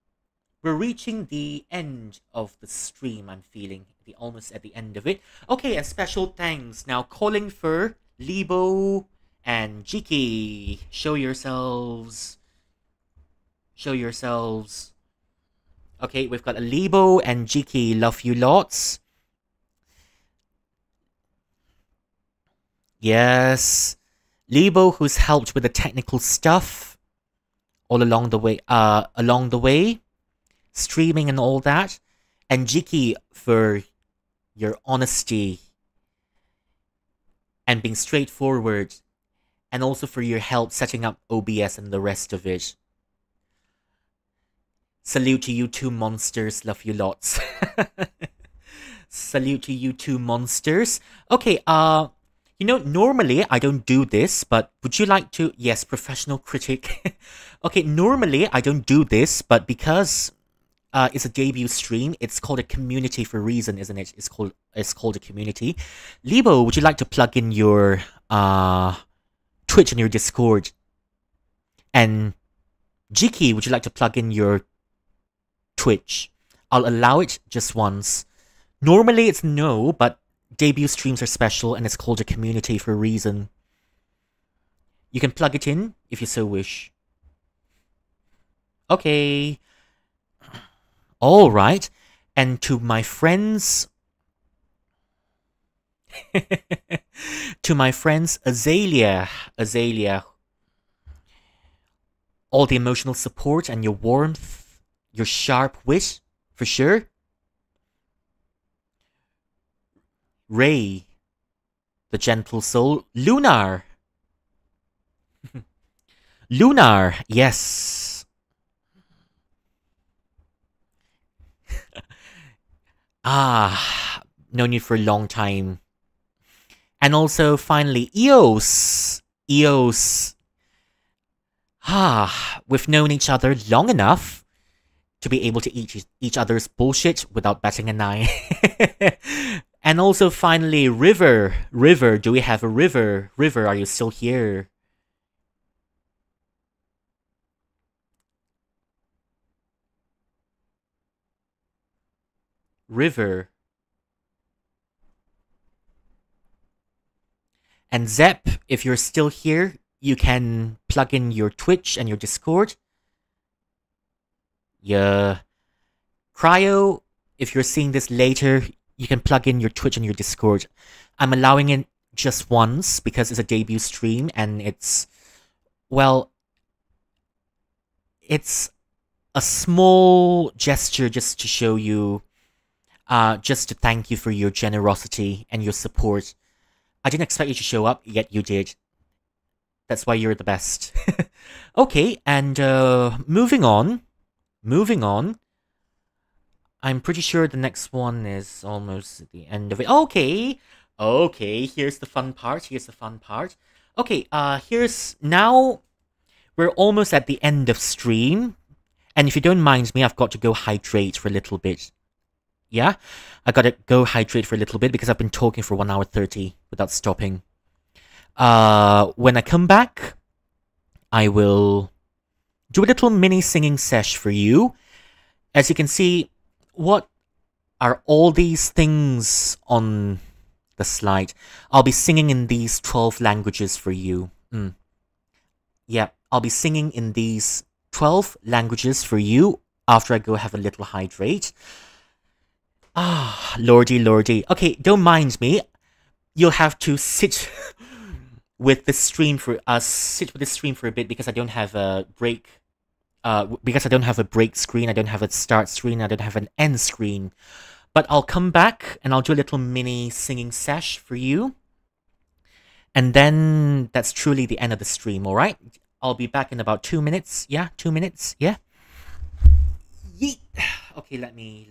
We're reaching the end of the stream, I'm feeling. Almost at the end of it. Okay, and special thanks. Now calling for Libo and Jiki. Show yourselves. Show yourselves. Okay, we've got a Libo and Jiki. Love you lots. Yes. Libo, who's helped with the technical stuff all along the way. Streaming and all that. And Jiki for your honesty and being straightforward and also for your help setting up OBS and the rest of it. Salute to you two monsters. Love you lots. Salute to you two monsters. Okay, normally I don't do this, but would you like to? Yes, professional critic. Okay, normally I don't do this, but because it's a debut stream, it's called a community for a reason, isn't it? It's called a community. Libo, would you like to plug in your Twitch and your Discord? And Jiki, would you like to plug in your Twitch? I'll allow it just once. Normally it's no, but debut streams are special and it's called a community for a reason. You can plug it in if you so wish. Okay. Alright. And to my friends... to my friends, Azalea, all the emotional support and your warmth, your sharp wit, for sure. Ray, the gentle soul. Lunar. Lunar, yes. Known you for a long time. And also, finally, Eos. We've known each other long enough to be able to eat each other's bullshit without batting an eye. And also, finally, River. Do we have a River? River, are you still here? River. And Zep, if you're still here, you can plug in your Twitch and your Discord. Yeah. Cryo, if you're seeing this later, you can plug in your Twitch and your Discord. I'm allowing it just once because it's a debut stream and it's, well, it's a small gesture just to show you, just to thank you for your generosity and your support. I didn't expect you to show up, yet you did. That's why you're the best. Okay, and moving on. I'm pretty sure the next one is almost at the end of it. Okay, here's the fun part. Okay, here's now we're almost at the end of stream. And if you don't mind me, I've got to go hydrate for a little bit. Yeah? I gotta go hydrate for a little bit because I've been talking for 1 hour 30 without stopping. When I come back, I will do a little mini singing sesh for you. As you can see, what are all these things on the slide? I'll be singing in these 12 languages for you. Yeah, I'll be singing in these 12 languages for you after I go have a little hydrate. Lordy. Okay, don't mind me. You'll have to sit with the stream for a bit because I don't have a break. Because I don't have a break screen, I don't have a start screen, I don't have an end screen. But I'll come back and I'll do a little mini singing sesh for you. And then that's truly the end of the stream, alright? I'll be back in about 2 minutes. Yeah, 2 minutes. Yeah. Yeet. Okay, let me.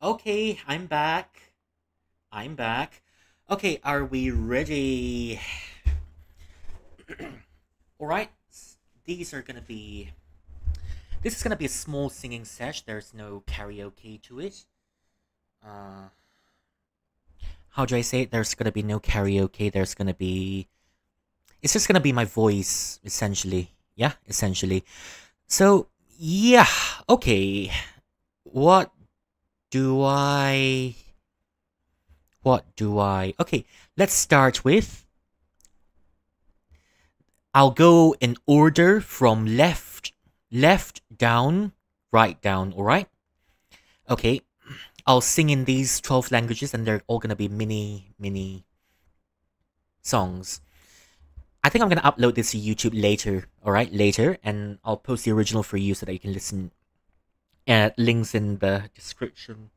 Okay, I'm back. I'm back. Okay, are we ready? Alright, these are gonna be... This is gonna be a small singing sesh. There's no karaoke to it. How do I say it? There's gonna be no karaoke. There's gonna be... It's just gonna be my voice, essentially. Yeah, essentially. So, yeah, okay. What do I... Okay, let's start with... I'll go in order from left down, right down, alright? Okay, I'll sing in these 12 languages and they're all gonna be mini songs. I think I'm gonna upload this to YouTube later, alright? Later, and I'll post the original for you so that you can listen. Links in the description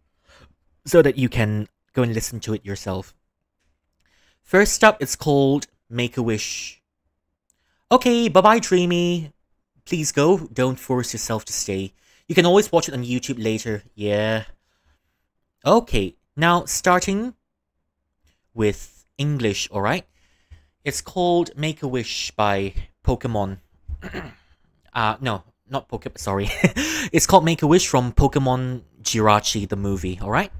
so that you can go and listen to it yourself. First up, it's called Make a Wish. Okay, bye-bye, Dreamy. Please go. Don't force yourself to stay. You can always watch it on YouTube later. Yeah. Okay, now starting with English, alright? It's called Make a Wish by Pokemon. No, not Pokemon, sorry. It's called Make a Wish from Pokemon Jirachi, the movie, alright?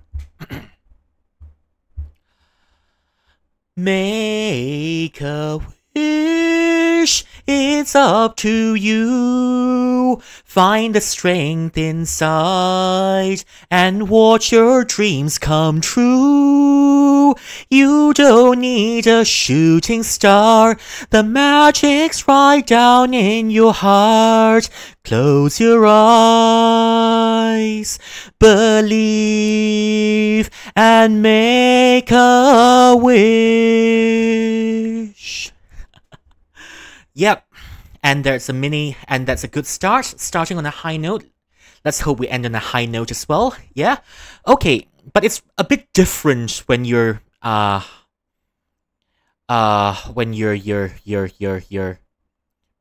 Make a wish, it's up to you. Find the strength inside and watch your dreams come true. You don't need a shooting star, the magic's right down in your heart. Close your eyes, believe, and make a wish. Yep, and that's a good start, starting on a high note. Let's hope we end on a high note as well, yeah? Okay, but it's a bit different when you're, you're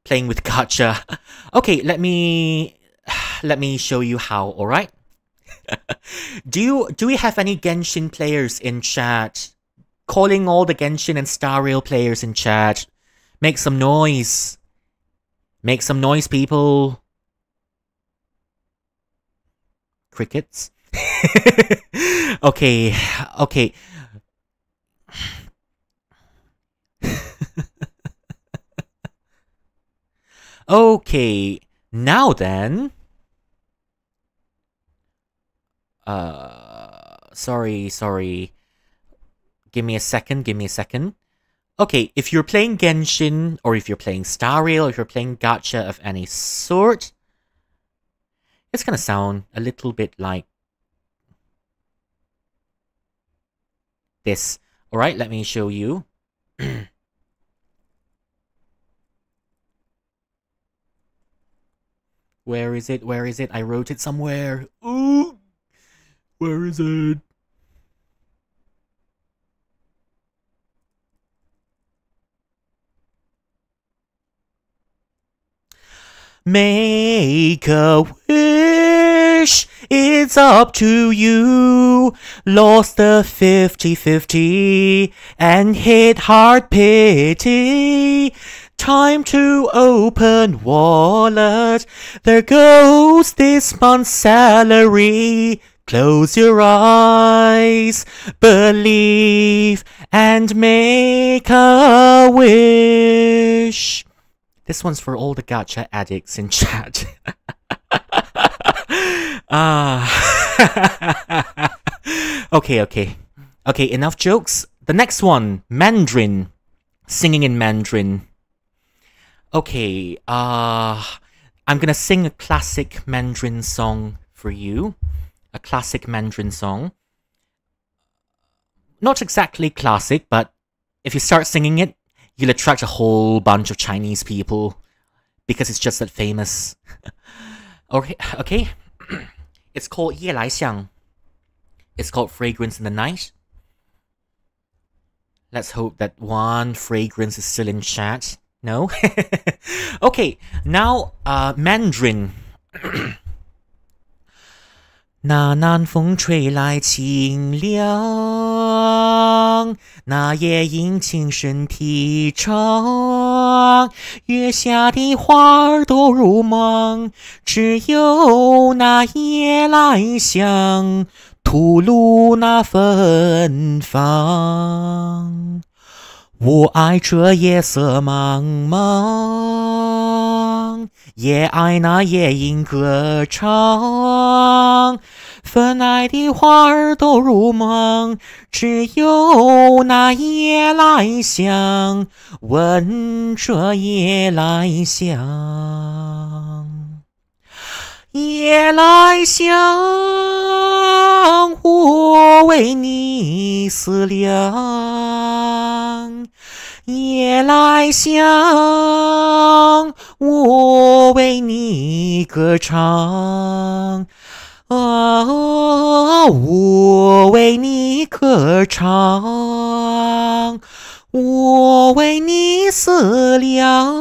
playing with gacha. Okay, let me show you how, alright? Do we have any Genshin players in chat? Calling all the Genshin and Star Rail players in chat. Make some noise. Make some noise, people. Crickets. Okay. Okay, now then. Sorry. Give me a second. Okay, if you're playing Genshin, or if you're playing Star Rail, or if you're playing gacha of any sort, it's gonna sound a little bit like this. Alright, let me show you. Where is it? I wrote it somewhere. Ooh! Where is it? Make a wish, it's up to you. Lost the 50-50 and hit hard pity. Time to open wallet. There goes this month's salary. Close your eyes, believe, and make a wish. This one's for all the gacha addicts in chat. Okay, enough jokes. The next one, Mandarin. Singing in Mandarin. Okay, I'm gonna sing a classic Mandarin song for you. A classic Mandarin song. Not exactly classic, but if you start singing it, you'll attract a whole bunch of Chinese people because it's just that famous. Okay. It's called Yelaixiang. It's called Fragrance in the Night. Let's hope that one fragrance is still in chat. No? Okay, now Mandarin. 那南风吹来清凉，那夜莺轻声啼唱，月下的花儿都入梦，只有那夜来香吐露那芬芳。我爱这夜色茫茫，也爱那夜莺歌唱。分爱的花儿都入梦，只有那夜来香闻着夜来香。夜来香，我为你思量。夜来香，我为你歌唱。我为你歌唱，我为你思量。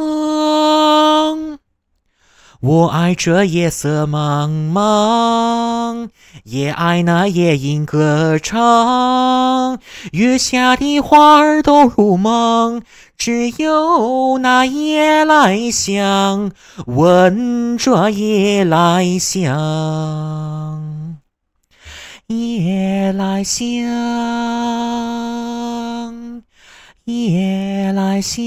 我爱这夜色茫茫，也爱那夜莺歌唱。月下的花儿都入梦，只有那夜来香闻着夜来香。夜来香，夜来香，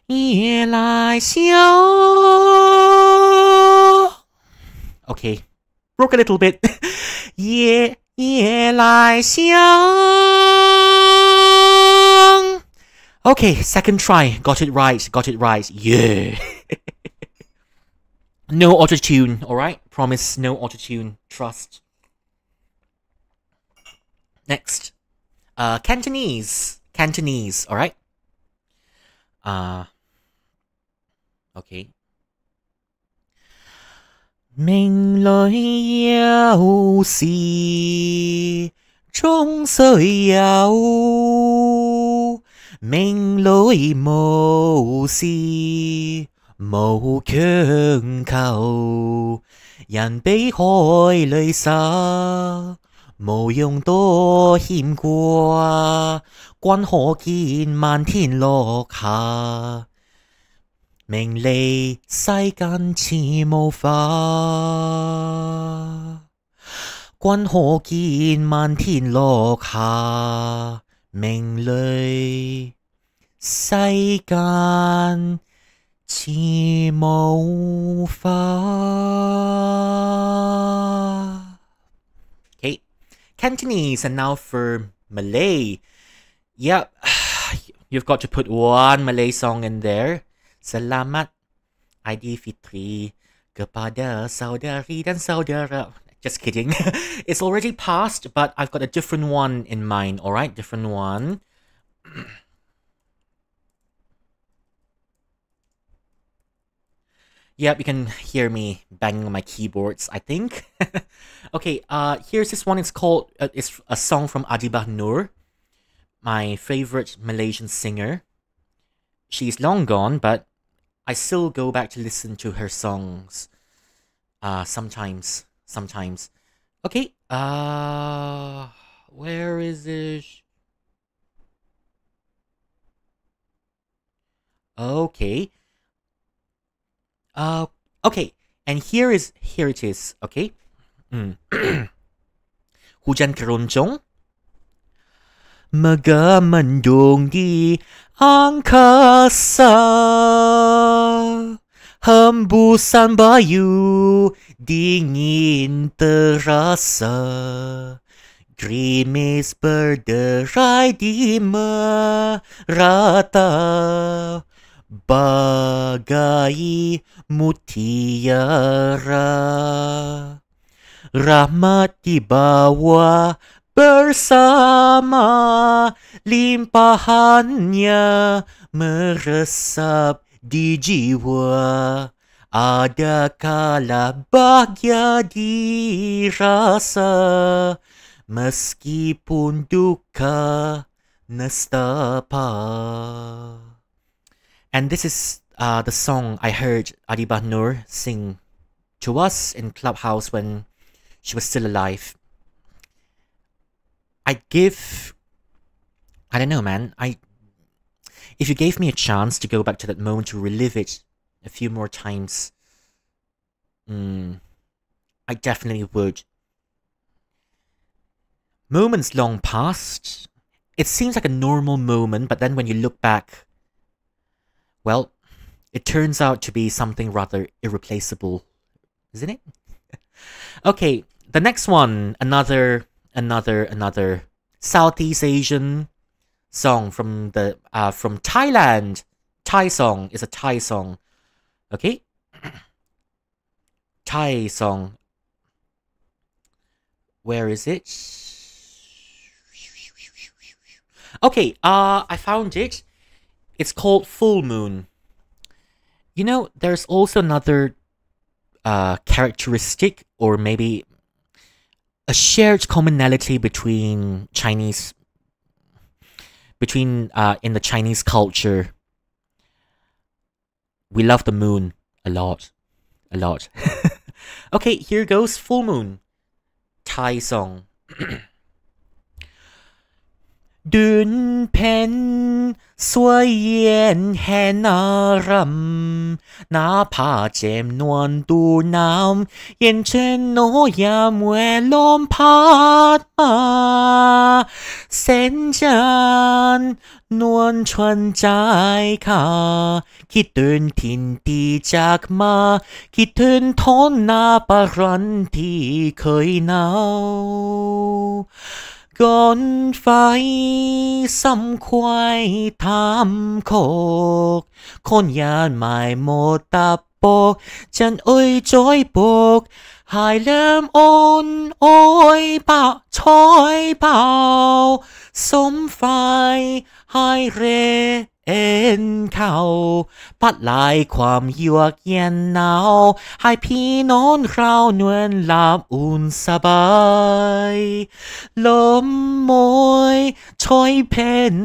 夜来香。Okay, broke a little bit. 夜来香。Okay, second try. Got it right. Yeah. No auto-tune, alright? Promise, no auto-tune. Trust. Next. Cantonese, alright? Okay. 命里有事終須有，命里無事無強求，人比海裏沙，無用多牽掛，君可見漫天落霞。名利世間似霧化，君可見漫天落霞。名利世間似霧化。Okay, Cantonese, and now for Malay. Yep, you've got to put one Malay song in there. Selamat Aidilfitri kepada saudari dan saudara. Just kidding. It's already passed, but I've got a different one in mind. Alright, different one. Yep, you can hear me banging on my keyboards, I think. Okay, here's this one. It's called, it's a song from Adibah Noor, my favorite Malaysian singer. She's long gone, but I still go back to listen to her songs. Sometimes. Okay, where is it? Okay. Okay, and here it is, okay? Hujan keroncong megamendung di angkasa, hembusan bayu dingin terasa, gerimis berderai di merata, bagai mutiara, rahmat dibawa bersama, limpahannya meresap di jiwa, ada kala bahagia dirasa, meskipun duka nestapa. And this is the song I heard Adibah Noor sing to us in Clubhouse when she was still alive. I don't know, man. If you gave me a chance to go back to that moment to relive it a few more times, I definitely would. Moments long past, it seems like a normal moment, but then when you look back, well, it turns out to be something rather irreplaceable, isn't it? Okay, the next one, another Southeast Asian song from Thailand. Thai song is a Thai song. Okay? Thai song. Where is it? Okay, I found it. It's called Full Moon. You know, there's also another characteristic, or maybe a shared commonality between in the Chinese culture. We love the moon a lot. Okay, here goes Full Moon. Thai song. 斷片雖然很難，哪怕漸暖度南，仍全我也會浪拍馬，成真暖春ใจขาคิดถึงทินที่จากมาคิดถึงท้องนาปารันที่เคยหนาว ก่อนไฟซ้ำควายทำโคกคนยานไม่หมดตาปกจันเอ้ยจ้อยปกหายเริ่มอ่อนโอ้ยเปล่าช้อยเปล่าสมไฟหายเรเอ็นเขาพัดลายความยวกเย็นหนาวให้พี่น้องเรานวลหลับอุ่นสบายลมมวยช่วยเพ่น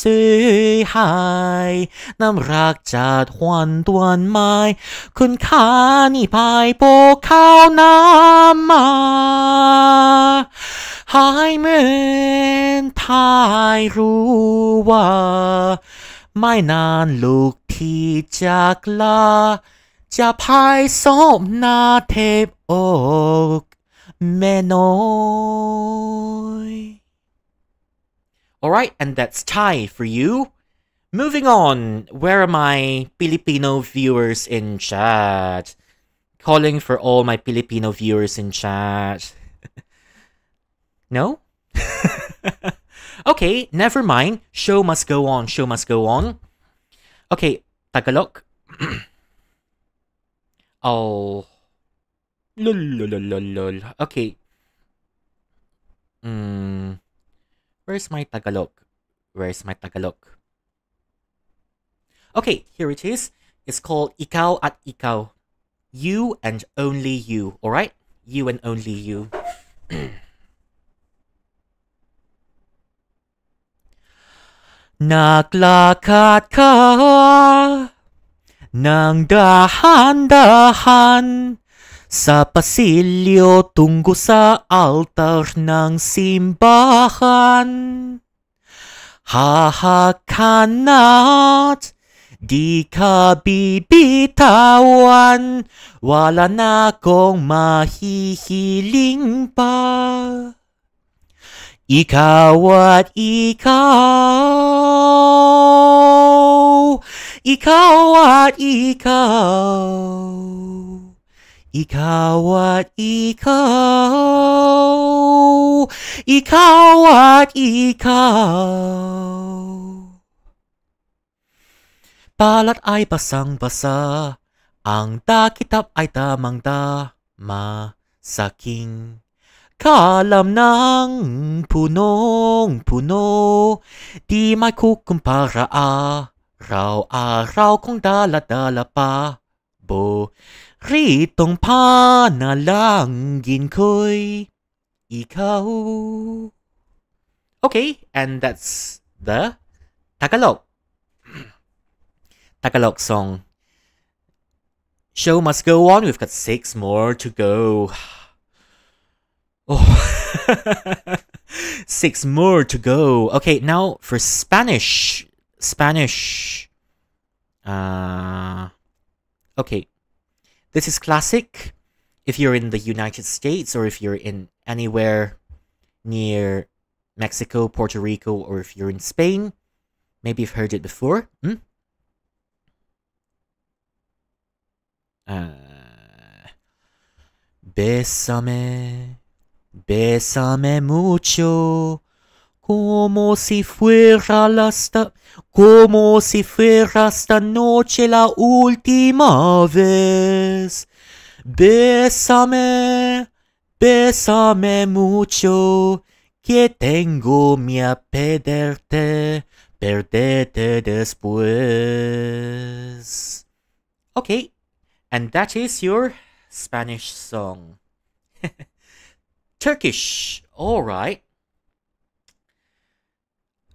สื่อหายน้ำรักจัดหวนตวนไม้คุณค่านี่ภายโปกข้าวน้ำมาหายเหมือนทายรู้ว่าไม่นานลูกที่จากลาจะพายศพหน้าเทบอกแม่น้อย Alright, and that's Thai for you. Moving on, where are my Filipino viewers in chat? Calling for all my Filipino viewers in chat. No? Okay, never mind. Show must go on. Okay, Tagalog. Oh. Lol. Okay. Where's my Tagalog? Okay, here it is. It's called Ikaw at Ikaw. You and only you, alright? You and only you. Naglakad ka ng dahan-dahan sa pasilyo tungo sa altar ng simbahan. Hahakanat, di ka bibitawan, wala na akong mahihiling pa. Ikaw at ikaw, ikaw at ikaw, ikaw at ikaw, ikaw at ikaw. Balat ay basang-basa, ang dakitap ay tamang-tama sa king. Kalam ng punong-puno, di may kukumpara araw-araw kong dala-dala pa, ritong panalangin ko'y ikaw. Okay, and that's the Tagalog song. Show must go on. We've got 6 more to go. Oh, 6 more to go. Okay, now for Spanish. Okay, this is classic. If you're in the United States or if you're in anywhere near Mexico, Puerto Rico, or if you're in Spain, maybe you've heard it before. Bésame, bésame mucho, como si fuera esta noche la última vez. Bésame, bésame mucho, que tengo miedo a perderte después. Okay, and that is your Spanish song. Turkish, alright.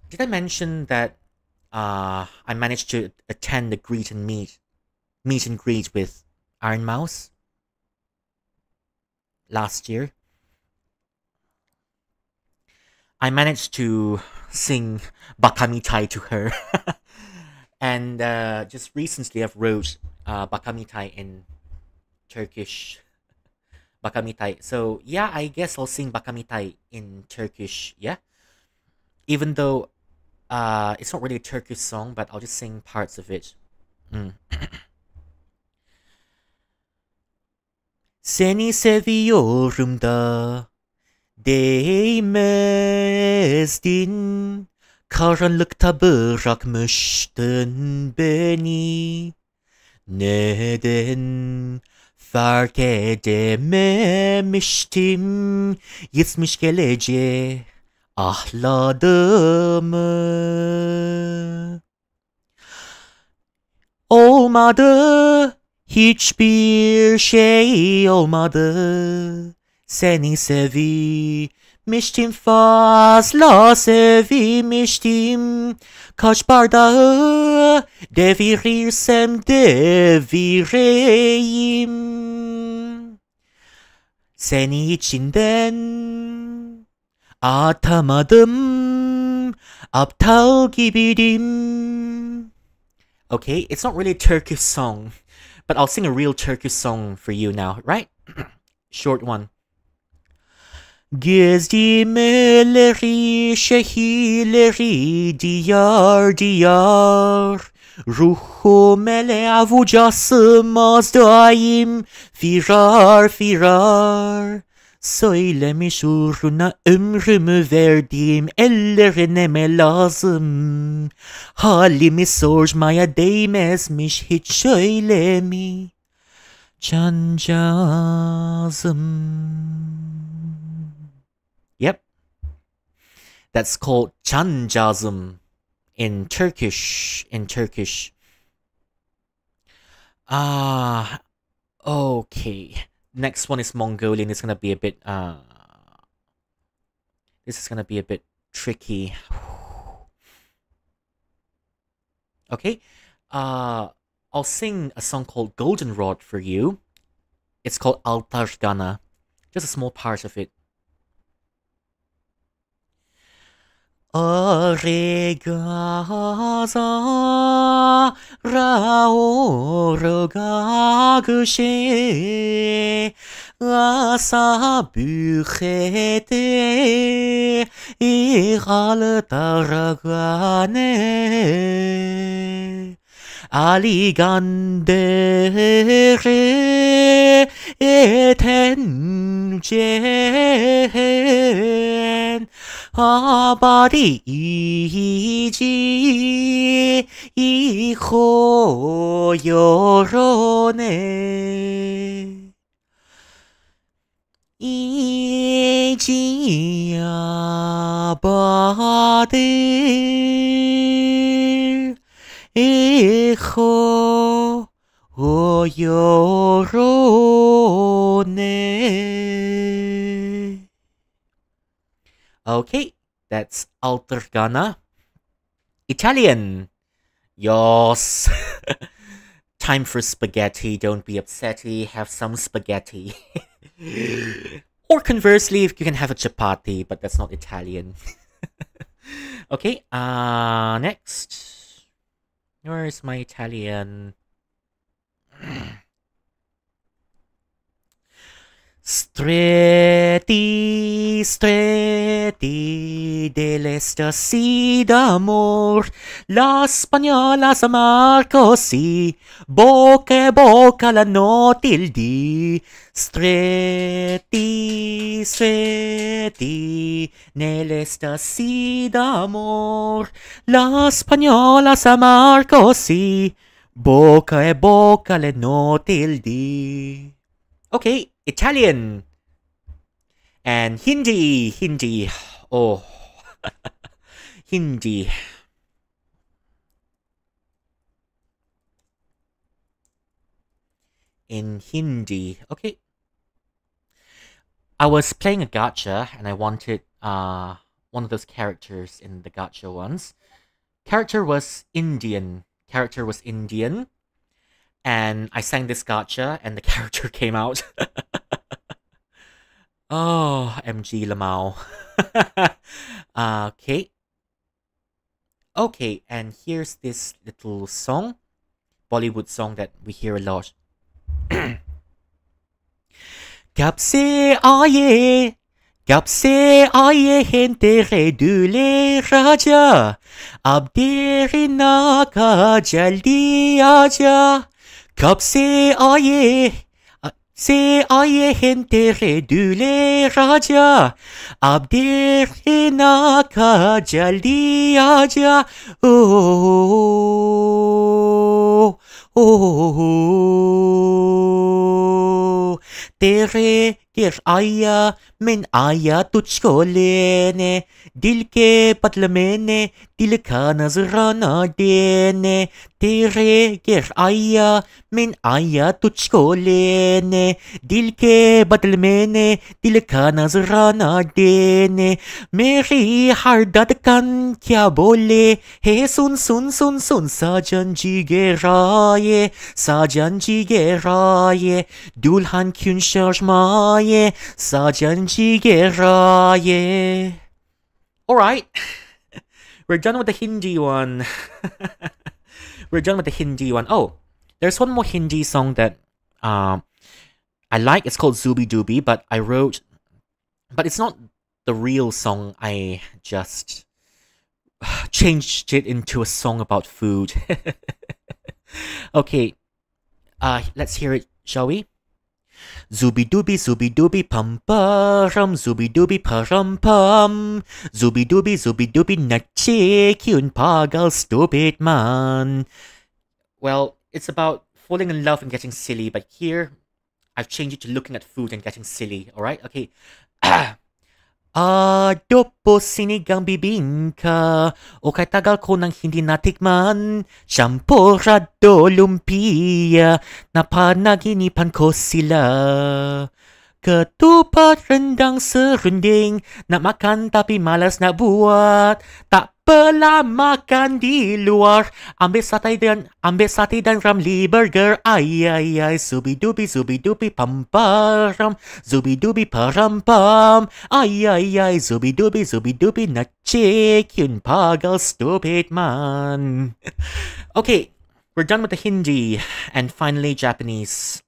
Did I mention that I managed to attend the meet and greet with Iron Mouse last year? I managed to sing Bakamitai to her. And just recently I've wrote Bakamitai in Turkish. Bakamitai. So yeah, I guess I'll sing Bakamitai in Turkish, yeah? Even though it's not really a Turkish song, but I'll just sing parts of it. Seni seviyorum da değmezdin. Karanlıkta bırakmıştın beni. Neden fark edememiştim gitmiş geleceği ahladımı. Olmadı, hiçbir şey olmadı. Seni sevmiştim, fazla sevmiştim. Kaç bardağı devirirsem devireyim. Seni içinden atamadım, aptal gibiydim. Okay, it's not really a Turkish song, but I'll sing a real Turkish song for you now, right? Short one. Gezdim elleri, şehirleri, diyar diyar. Ruhum ele avuca sığmaz daim, firar firar. Söylemiş uğruna ömrümü verdiğim ellerine mi lazım? Halimi sormaya değmezmiş hiç şöyle mi? Cancağızım. Yep. That's called cancağızım in Turkish. Okay. Next one is Mongolian. It's gonna be a bit this is gonna be a bit tricky. Okay. I'll sing a song called Goldenrod for you. It's called Altargana. Just a small part of it. Aregaza raorogagushe asa buchete igaltaragane aligandere etenjen 아바리이지 이호요로네 이지아바들 이호요로네. Okay, that's Altargana. Italian. Yos. time for spaghetti. Don't be upsetty. Have some spaghetti. Or conversely, you can have a chapati, but that's not Italian. Okay, next. Where is my Italian? Stretti, stretti dell'estasi d'amor, la spagnola s'amar così, bocca e bocca la notte il dì. Stretti, stretti nell'estasi d'amor, la spagnola s'amar così, bocca e bocca le notte il dì. Okay, Italian and Hindi. Oh, Hindi. In Hindi. Okay. I was playing a gacha and I wanted one of those characters in the gacha ones. Character was Indian. And I sang this gacha and the character came out. Oh, MG Lamau. Okay. Okay, and here's this little song. Bollywood song that we hear a lot. कब से आए हैं तेरे दूल्हे राजा अब देरी ना का जल्दी आजा कब से आए हैं तेरे दूल्हे राजा अब देरी ना का जल्दी आजा ओ तेरे गिर आया मैं आया तुझको लेने दिल के बदले मैंने दिल का नजराना देने तेरे गिर आया मैं आया तुझको लेने दिल के बदले मैंने दिल का नजराना देने मेरी हर धड़कन क्या बोले हे सुन सुन सुन सुन साजन जी गेराये दुल्हन क्यों शर्माए साजन जी गेराये. Alright, we're done with the Hindi one. Oh, there's one more Hindi song that I like. It's called Zubi Dubi, but it's not the real song. I just changed it into a song about food. Okay, let's hear it, shall we? Zubi dubi pum param, zubi dubi param pum, zubi dubi nache kyun pagal stupid man. Well, it's about falling in love and getting silly, but here I've changed it to looking at food and getting silly. Alright? Okay. Adobo sinigang bibingka o kay tagal ko nang hindi natikman Champorado lumpia napanaginipan ko sila Ketupat rendang serunding nak makan tapi malas nak buat tak pernah makan di luar ambil sate dan ramly burger ay zubi dubi pam param zubi dubi param pam ay zubi dubi nache kyun pagal stupid man. Okay, we're done with the Hindi and finally Japanese.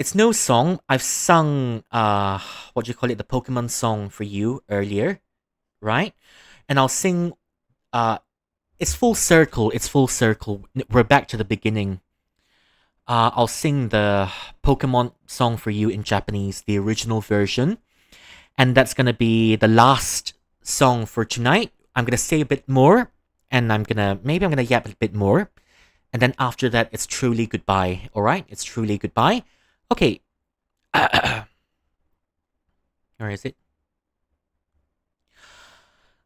It's no song. I've sung the Pokemon song for you earlier, right? And I'll sing it's full circle. We're back to the beginning. I'll sing the Pokemon song for you in Japanese, the original version. And that's gonna be the last song for tonight. I'm gonna say a bit more and maybe I'm gonna yap a bit more. And then after that it's truly goodbye. Alright? It's truly goodbye. Okay. Where is it?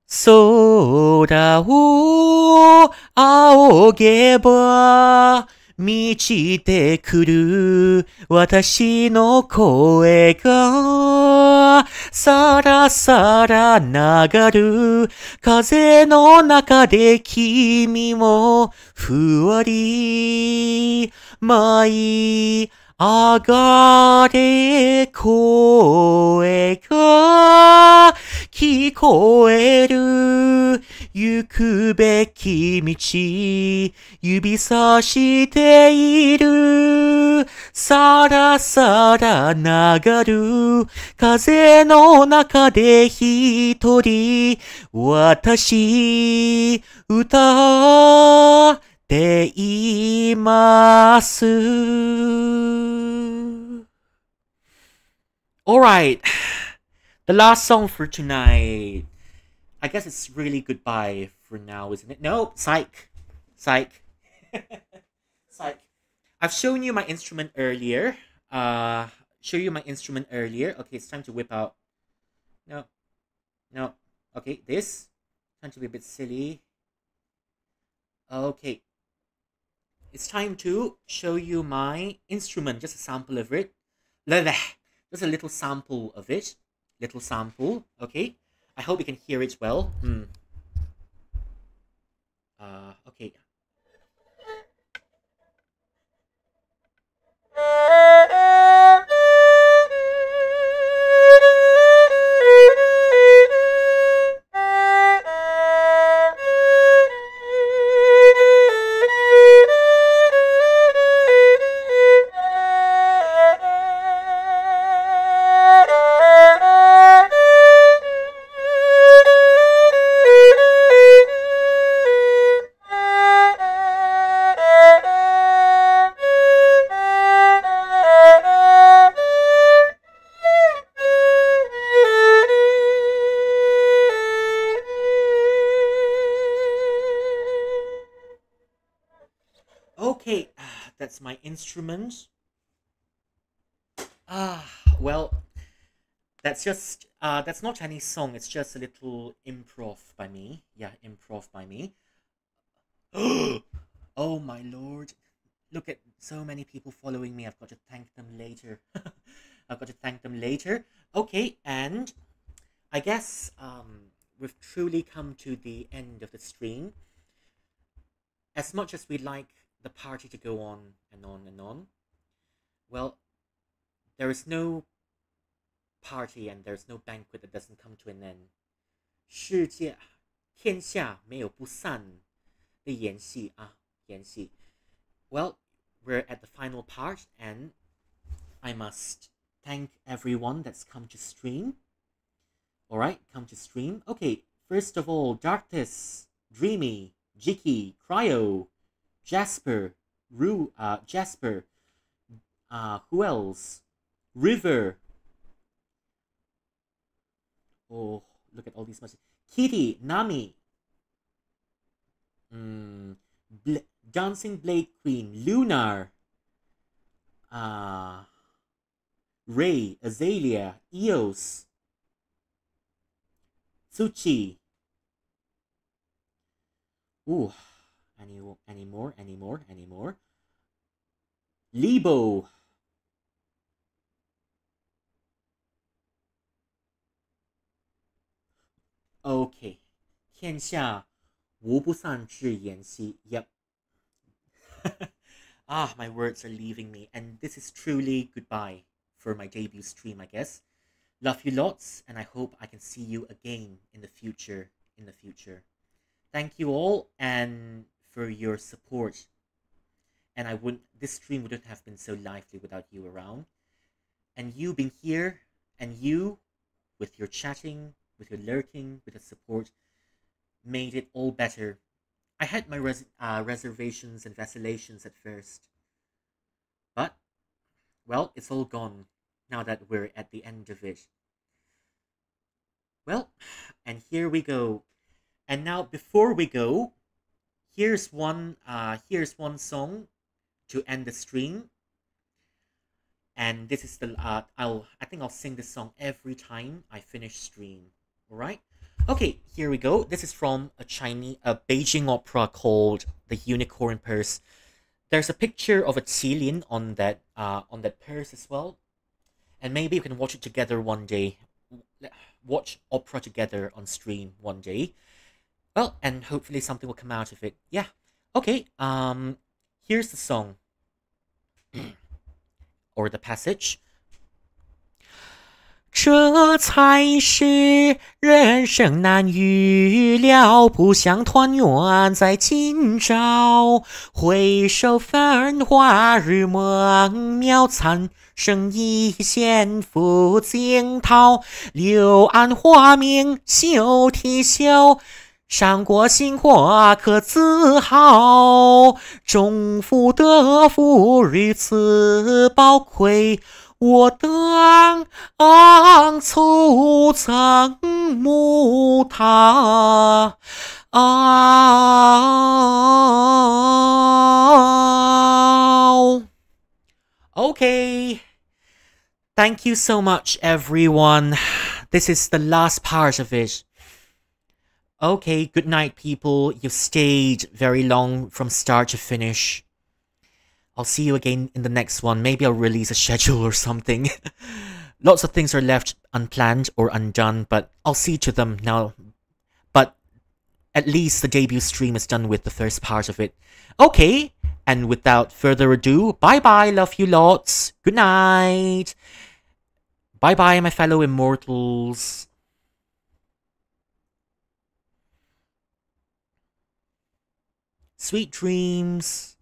Soda wo aoge ba 満ちてくる私の声がさらさら流る風の中で君もふわり舞い上がれ声が聞こえる行くべき道指さしているさらさら流る風の中で一人私歌っています。Alright, the last song for tonight. I guess it's really goodbye for now, isn't it? No, psych. Psych. Psych. I've shown you my instrument earlier. Okay, it's time to whip out. No. No. Okay, this. Time to be a bit silly. Okay. It's time to show you my instrument, just a sample of it. Just a little sample of it. Little sample, okay? I hope you can hear it well. Okay. Okay, that's my instrument. Well, that's not any song, it's just a little improv by me. Yeah, improv by me. Oh my lord. Look at so many people following me. I've got to thank them later. Okay, and I guess we've truly come to the end of the stream. As much as we'd like the party to go on and on and on, well, there is no party and there's no banquet that doesn't come to an end. 世界天下没有不散的宴席啊，宴席. Well, we're at the final part and I must thank everyone that's come to stream. Alright, come to stream. Okay, first of all, Darkness, Dreamy, Jicky, Cryo, Jasper, Jasper, who else? River. Oh, look at all these messages. Kitty, Nami, Dancing Blade Queen, Lunar, Ray, Azalea, Eos, Tsuchi. Ooh, any more? Libo. Okay. 天下无不散之筵席. Yep. My words are leaving me, and this is truly goodbye for my debut stream, I guess. Love you lots, and I hope I can see you again in the future. Thank you all and for your support. And this stream wouldn't have been so lively without you around. And you being here, and you with your chatting, with your lurking, with your support, made it all better. I had my reservations and vacillations at first. But, well, it's all gone now that we're at the end of it. Well, and here we go. And now, before we go, here's one song to end the stream. And this is I think I'll sing this song every time I finish stream. All right. Okay, here we go. This is from a Beijing opera called The Unicorn Purse. there's a picture of a qilin on that purse as well, and maybe we can watch it together one day. Watch opera together on stream one day. Well, and hopefully something will come out of it. Yeah. Okay. Here's the song or the passage. 这才是人生难预料，不想团圆在今朝。回首繁华日梦渺，残生一线付惊涛。柳暗花明休啼笑，伤过心话可自豪。终福得福如此宝贵，我当初曾慕他。Okay. Thank you so much, everyone. This is the last part of it. Okay, good night, people. You've stayed very long from start to finish. I'll see you again in the next one. Maybe I'll release a schedule or something. Lots of things are left unplanned or undone, but I'll see to them now. But at least the debut stream is done with the first part of it. Okay, and without further ado, bye-bye, love you lots. Good night. Bye-bye, my fellow immortals. Sweet dreams.